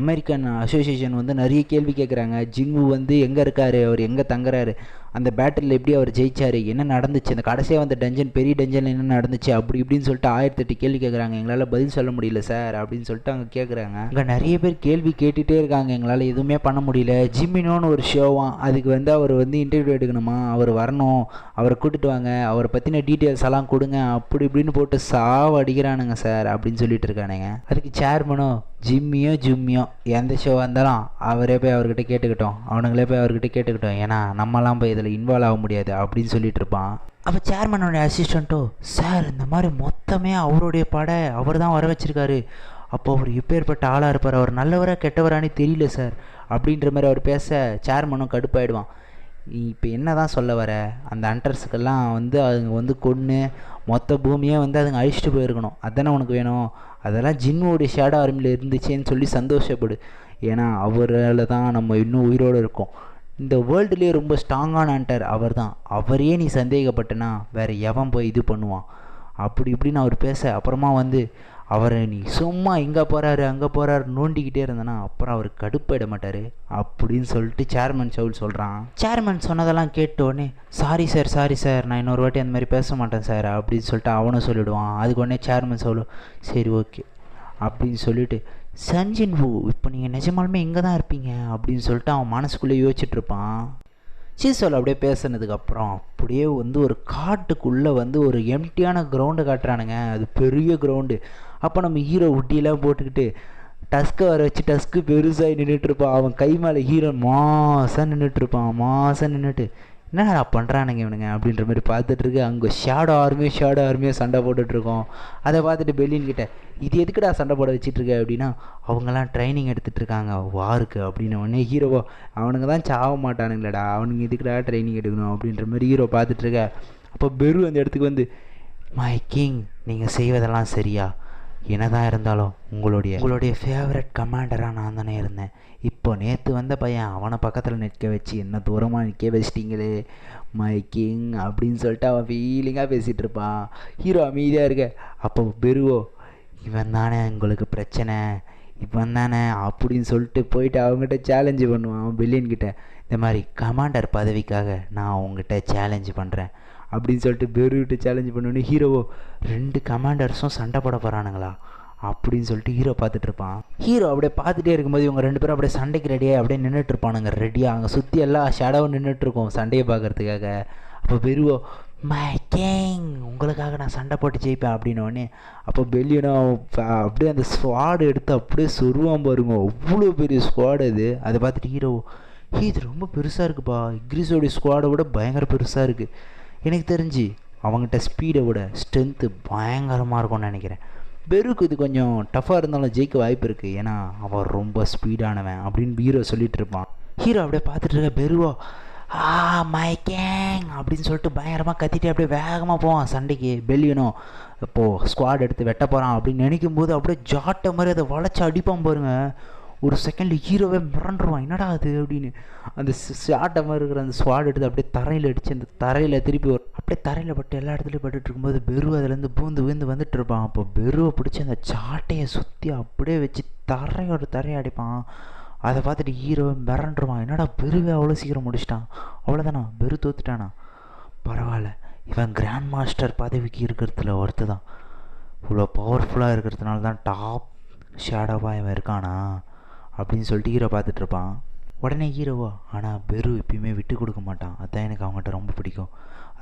அமெரிக்கன் அசோசியேஷன் வந்து நிறைய கேள்வி கேட்குறாங்க. ஜின்வு வந்து எங்கே இருக்கார், அவர் எங்கே தங்குறாரு, அந்த பேட்டில் எப்படி அவர் ஜெயிச்சார், என்ன நடந்துச்சு, அந்த கடைசியாக வந்த டஞ்சன் பெரிய டஞ்சனில் என்ன நடந்துச்சு, அப்படி இப்படின்னு சொல்லிட்டு 1008 கேள்வி கேட்குறாங்க. எங்களால் பதில் சொல்ல முடியல சார் அப்படின்னு சொல்லிட்டு அங்கே கேட்குறாங்க. அங்கே நிறைய பேர் கேள்வி கேட்டுகிட்டே இருக்காங்க. எங்களால் எதுவுமே பண்ண முடியல. ஜிம்மினோன்னு ஒரு ஷோவான், அதுக்கு வந்து அவர் வந்து இன்டர்வியூ எடுக்கணுமா, அவர் வரணும், அவரை கூட்டிட்டு வாங்க, அவரை பற்றின டீட்டெயில்ஸ் எல்லாம் கொடுங்க, அப்படி இப்படின்னு போட்டு அடிக்கிறானுங்க சார் அப்படின்னு சொல்லிட்டு இருக்கானுங்க. அதுக்கு சேர்மனோ ஜிம்மியோ எந்த ஷோவாக இருந்தாலும் அவரே போய் அவர்கிட்ட கேட்டுக்கிட்டோம், அவனுங்களே போய் அவர்கிட்ட கேட்டுக்கிட்டோம், ஏன்னா நம்மலாம் போய் இதில் இன்வால்வ் ஆக முடியாது அப்படின்னு சொல்லிட்டு இருப்பான். அப்போ சேர்மனோடைய அசிஸ்டண்ட்டோ, சார் இந்த மாதிரி மொத்தமே அவருடைய படை அவர் தான் வர வச்சிருக்காரு, அப்போ அவர் எப்பேற்பட்ட ஆளாக இருப்பார், அவர் நல்லவரா கெட்டவரானே தெரியல சார் அப்படின்ற மாதிரி அவர் பேச சேர்மனும் கடுப்பாயிடுவான். இப்போ என்ன தான் சொல்ல வர, அந்த ஹண்டர்ஸுக்கெல்லாம் வந்து அதுங்க வந்து கொன்று மொத்த பூமியே வந்து அதுங்க அழிச்சிட்டு போயிருக்கணும், அதுதானே உனக்கு வேணும், அதெல்லாம் ஜின்னுடைய ஷேடோ ஆர்மியில் இருந்துச்சேன்னு சொல்லி சந்தோஷப்படு, ஏன்னா அவரால் தான் நம்ம இன்னும் உயிரோடு இருக்கோம். இந்த வேர்ல்டுலேயே ரொம்ப ஸ்ட்ராங்கான ஹண்டர் அவர் தான், அவரையே நீ சந்தேகப்பட்டனா வேறு எவன் போய் இது பண்ணுவான் அப்படி இப்படின்னு அவர் பேச, அப்புறமா வந்து அவரை நீ சும்மா இங்கே போகிறாரு அங்கே போகிறாரு நோண்டிக்கிட்டே இருந்தனா அப்புறம் அவர் கடுப்பாயிட மாட்டார் அப்படின்னு சொல்லிட்டு சேர்மன் சவுல் சொல்கிறான். சேர்மன் சொன்னதெல்லாம் கேட்டோடனே சாரி சார் நான் இன்னொரு வாட்டி அந்த மாதிரி பேச மாட்டேன் சார் அப்படின்னு சொல்லிட்டு அவனும் சொல்லிவிடுவான். அதுக்கு உடனே சேர்மன் சவுலும் சரி ஓகே அப்படின்னு சொல்லிட்டு, சஞ்சின்வு இப்போ நீங்கள் நிஜமாலுமே இங்கே தான் இருப்பீங்க அப்படின்னு சொல்லிட்டு அவன் மனசுக்குள்ளே யோசிச்சுட்ருப்பான். சீசோல் அப்படியே பேசுனதுக்கப்புறம் அப்படியே வந்து ஒரு காட்டுக்குள்ளே வந்து ஒரு எம்டியான கிரவுண்டு காட்டுறானுங்க. அது பெரிய கிரவுண்டு. அப்போ நம்ம ஹீரோ உட்டியெல்லாம் போட்டுக்கிட்டு டஸ்க்கை வர வச்சு டஸ்க்கு பெருசாகி நின்றுட்டுருப்பான். அவன் கை மேலே ஹீரோ மாதம் நின்றுட்டு என்னடா பண்ணுறானுங்க இவனுங்க அப்படின்ற மாதிரி பார்த்துட்ருக்கு. அங்கே ஷேடோ ஆர்மியாக சண்டை போட்டுட்ருக்கோம். அதை பார்த்துட்டு பெல்லின் கிட்ட இது எதுக்குடா சண்டை போட வச்சிட்ருக்க அப்படின்னா, அவங்கெல்லாம் ட்ரைனிங் எடுத்துகிட்டு இருக்காங்க வாருக்கு அப்படின்னு. உடனே ஹீரோவோ அவனுங்க தான் சாக மாட்டானுங்களடா, அவனுங்க எதுக்குடா ட்ரைனிங் எடுக்கணும் அப்படின்ற மாதிரி ஹீரோ பார்த்துட்ருக்க. அப்போ பெரு அந்த இடத்துக்கு வந்து, மை கிங் நீங்கள் செய்வதெல்லாம் சரியா, என்னதான் இருந்தாலும் உங்களுடைய ஃபேவரட் கமாண்டராக நான் தானே இருந்தேன், இப்போ நேற்று வந்த பையன் அவனை பக்கத்தில் நிற்க வச்சு என்ன தூரமாக நிற்க வச்சிட்டிங்களே மை கிங் அப்படின்னு சொல்லிட்டு அவன் ஃபீலிங்காக பேசிகிட்டு இருப்பான். ஹீரோ அமைதியாக இருக்க. அப்போ பெருவோ இவன் தானே உங்களுக்கு பிரச்சனை, இவன் தானே அப்படின்னு சொல்லிட்டு போயிட்டு அவங்ககிட்ட சேலஞ்சு பண்ணுவான் பெல்லியன்கிட்ட. இந்த மாதிரி கமாண்டர் பதவிக்காக நான் அவங்ககிட்ட சேலஞ்சு பண்ணுறேன் அப்படின்னு சொல்லிட்டு பெருகிட்ட சேலஞ்சு பண்ணோன்னே ஹீரோவோ 2 கமாண்டர்ஸும் சண்டை போட போகிறானுங்களா அப்படின்னு சொல்லிட்டு ஹீரோ பார்த்துட்டு இருப்பான். ஹீரோ அப்படியே பார்த்துட்டே இருக்கும்போது இவங்க 2 பேரும் அப்படியே சண்டைக்கு ரெடியாக அப்படியே நின்றுட்டு இருப்பானுங்க ரெடியாக. அங்கே சுற்றி எல்லாம் ஷேடோவும் நின்றுட்டுருக்கோம் சண்டையை பார்க்குறதுக்காக. அப்போ பெருவோ மை கிங் உங்களுக்காக நான் சண்டை போட்டு ஜெயிப்பேன் அப்படின்னோடனே அப்போ பெல்லியனோ அப்படியே அந்த ஸ்குவாடு எடுத்து அப்படியே சொருவான் பாருங்க, அவ்வளோ பெரிய ஸ்குவாடு அது. அதை பார்த்துட்டு ஹீரோ இது ரொம்ப பெருசாக இருக்குப்பா, இக்ரிஸோடைய ஸ்குவாடை விட பயங்கர பெருசாக இருக்குது, எனக்கு தெரிஞ்சு அவங்ககிட்ட ஸ்பீடை விட ஸ்ட்ரென்த்து பயங்கரமாக இருக்கும்னு நினைக்கிறேன், பெருக்கு இது கொஞ்சம் டஃப்பாக இருந்தாலும் ஜெயிக்க வாய்ப்பு இருக்குது, ஏன்னா அவன் ரொம்ப ஸ்பீடானவன் அப்படின்னு ஹீரோ சொல்லிகிட்டு இருப்பான். ஹீரோ அப்படியே பார்த்துட்டு இருக்க பெருவோ மை கேங் அப்படின்னு சொல்லிட்டு பயங்கரமாக கத்திட்டு அப்படியே வேகமாக போவான் சண்டைக்கு. பெல்லியனும் இப்போது ஸ்குவாட் எடுத்து வெட்ட போகிறான் அப்படின்னு நினைக்கும் போது அப்படியே ஜாட்டை மாதிரி அதை வளைச்சி அடிப்பான் பாருங்க. ஒரு செகண்டில் ஹீரோவே மிரண்டுருவான், என்னடா அது அப்படின்னு. அந்த ஷாட்டை மாதிரி இருக்கிற அந்த ஸ்குவாட் எடுத்து அப்படியே தரையில் அடித்து அந்த தரையில் திருப்பி அப்படியே தரையில் பட்டு எல்லா இடத்துலையும் பட்டுட்டு இருக்கும்போது பெரு அதுலேருந்து பூந்து வந்துட்டு இருப்பான். அப்போ பெருவை பிடிச்சி அந்த சாட்டையை சுற்றி அப்படியே வச்சு தரையை அடிப்பான். அதை பார்த்துட்டு ஹீரோவை மிரண்டுருவான், என்னடா பெருவே அவ்வளோ சீக்கிரம் முடிச்சிட்டான், அவ்வளோதானா பெரு தோத்துட்டானா, பரவாயில்ல இவன் கிராண்ட் மாஸ்டர் பதவிக்கு இருக்கிறதுல ஒருத்த தான், இவ்வளோ பவர்ஃபுல்லாக இருக்கிறதுனால தான் டாப் ஷேடோவாக இவன் இருக்கானா அப்படின்னு சொல்லிட்டு ஹீரோ பார்த்துட்ருப்பான். உடனே ஹீரோவா ஆனால் பெரு எப்பயுமே விட்டு கொடுக்க மாட்டான், அதுதான் எனக்கு அவங்ககிட்ட ரொம்ப பிடிக்கும்,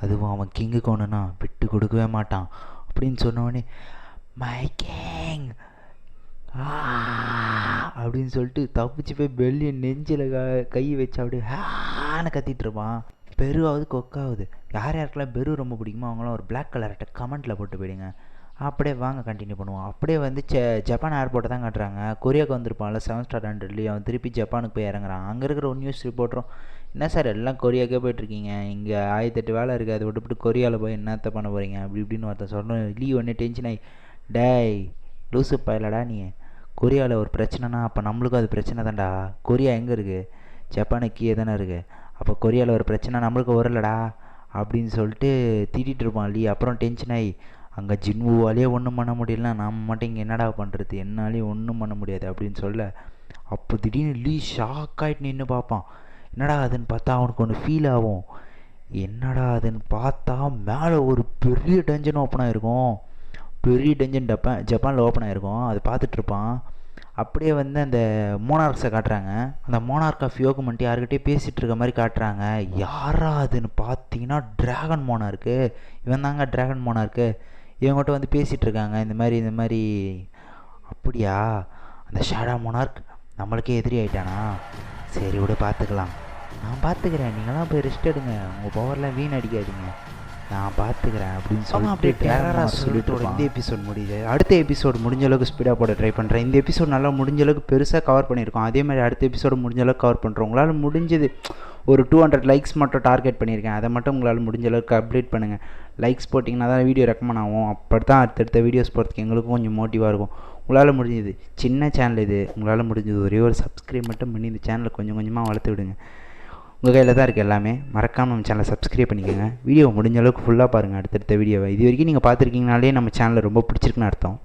அதுவும் அவன் கிங்குக்கு ஒன்றுனா விட்டு கொடுக்கவே மாட்டான் அப்படின்னு சொன்னோடனே மை கிங் அப்படின்னு சொல்லிட்டு தப்பிச்சு போய் பெல்லியன் நெஞ்சில் கை வச்சு அப்படியே ஹான்னு கத்திட்டு இருப்பான். பெருவாவது கொக்காவது யாருக்கெல்லாம் பெரு ரொம்ப பிடிக்குமோ அவங்களாம் ஒரு பிளாக் கலர்கிட்ட கமெண்ட்டில் போட்டு போயிடுங்க. அப்படியே வாங்க கண்டினியூ பண்ணுவோம். அப்படியே வந்து ஜப்பான் ஏர்போர்ட்டை தான் காட்டுறாங்க. கொரியாவுக்கு வந்திருப்பான்ல 7 ஸ்டார் 100 அவன் திருப்பி ஜப்பானுக்கு போய் இறங்குறான். அங்கே இருக்கிற ஒரு நியூஸ் ரிப்போர்ட்டரும் என்ன சார் எல்லாம் கொரியாக்கே போயிட்டுருக்கீங்க, இங்கே 1008 வேலை இருக்குது, அதை விட்டுவிட்டு கொரியாவில் போய் என்னத்த பண்ண போகிறீங்க அப்படி இப்படின்னு ஒருத்தன் சொன்னோம். லீவ் ஒன்று டென்ஷன் ஆகி, டேய் லூசு பயலடா நீ, கொரியாவில் ஒரு பிரச்சனைனா அப்போ நம்மளுக்கும் அது பிரச்சனை தான்டா. கொரியா எங்கே இருக்குது, ஜப்பானுக்கு கீழே தானே இருக்குது, அப்போ கொரியாவில் ஒரு பிரச்சனை நம்மளுக்கு வரலடா அப்படின்னு சொல்லிட்டு திட்டிகிட்டு இருப்பான் லீ. அப்புறம் டென்ஷன் ஆகி, அங்கே ஜின்வுவாலேயே ஒன்றும் பண்ண முடியலனா நம்ம மட்டும் இங்கே என்னடா பண்ணுறது, என்னாலேயும் ஒன்றும் பண்ண முடியாது அப்படின்னு சொல்ல, அப்போ திடீர்னு லீ ஷாக் ஆகிட்டு நின்று பார்ப்பான். என்னடா அதுன்னு பார்த்தா அவனுக்கு ஒன்று ஃபீல் ஆகும். என்னடா அதுன்னு பார்த்தா மேலே ஒரு பெரிய டஞ்சன் ஓப்பன் ஆகிருக்கும். பெரிய டஞ்சன் ஜப்பானில் ஓப்பன் ஆகிருக்கும். அது பார்த்துட்ருப்பான். அப்படியே வந்து அந்த மோனார்க்ஸை காட்டுறாங்க. அந்த மோனார்க் ஆஃப் யோகுமெண்ட் யாருக்கிட்டே பேசிகிட்டு இருக்க மாதிரி காட்டுறாங்க. யாரா அதுன்னு பார்த்தீங்கன்னா ட்ராகன் மோனார்க்கு. இவன் தாங்க ட்ராகன் மோனார்க்கு. இவங்ககிட்ட வந்து பேசிகிட்டு இருக்காங்க இந்த மாதிரி. அப்படியா, அந்த ஷேடா மோனார்க் நம்மளுக்கே எதிரி ஆகிட்டானா, சரி விட பார்த்துக்கலாம், நான் பார்த்துக்கிறேன், நீங்களாம் போய் ரெஸ்ட் எடுங்க, உங்கள் பவர்லாம் வீண் அடிக்காதீங்க, நான் பார்த்துக்கிறேன் அப்படின்னு சொல்லி அப்படியே டேரராக சொல்லிட்டு இந்த எபிசோட் முடியுது. அடுத்த எபிசோடு முடிஞ்ச அளவுக்கு ஸ்பீடாக போட ட்ரை பண்ணுறேன். இந்த எபிசோட் நல்லா முடிஞ்ச அளவுக்கு பெருசாக கவர் பண்ணியிருக்கோம். அதே மாதிரி அடுத்த எபிசோடு முடிஞ்ச அளவுக்கு கவர் பண்ணுறோம். உங்களால் முடிஞ்சது ஒரு 200 லைக்ஸ் மட்டும் டார்கெட் பண்ணியிருக்கேன். அதை மட்டும் உங்களால் முடிஞ்ச அளவுக்கு அப்டேட் பண்ணுங்கள். லைக்ஸ் போட்டிங்கன்னா தான் வீடியோ ரெக்கமெண்ட் ஆகும். அப்படி தான் அடுத்தடுத்த வீடியோஸ் போகிறதுக்கு எங்களுக்கும் கொஞ்சம் மோட்டிவாக இருக்கும். உங்களால் முடிஞ்சது, சின்ன சேனல் இது, உங்களால் முடிஞ்சது ஒரே ஒரு சப்ஸ்கிரைப் மட்டும் பண்ணி இந்த சேனலை கொஞ்சம் கொஞ்சமாக வளர்த்து விடுங்க. உங்கள் கையில் தான் இருக்குது எல்லாமே. மறக்காமல் நம்ம சேனலை சப்ஸ்கிரைப் பண்ணிக்கோங்க. வீடியோ முடிஞ்ச அளவுக்கு ஃபுல்லாக பாருங்கள் அடுத்தடுத்த வீடியோவை. இது வரைக்கும் நீங்கள் பார்த்துருக்கீங்கனாலே நம்ம சேனலில் ரொம்ப பிடிச்சிருக்குன்னு அர்த்தம்.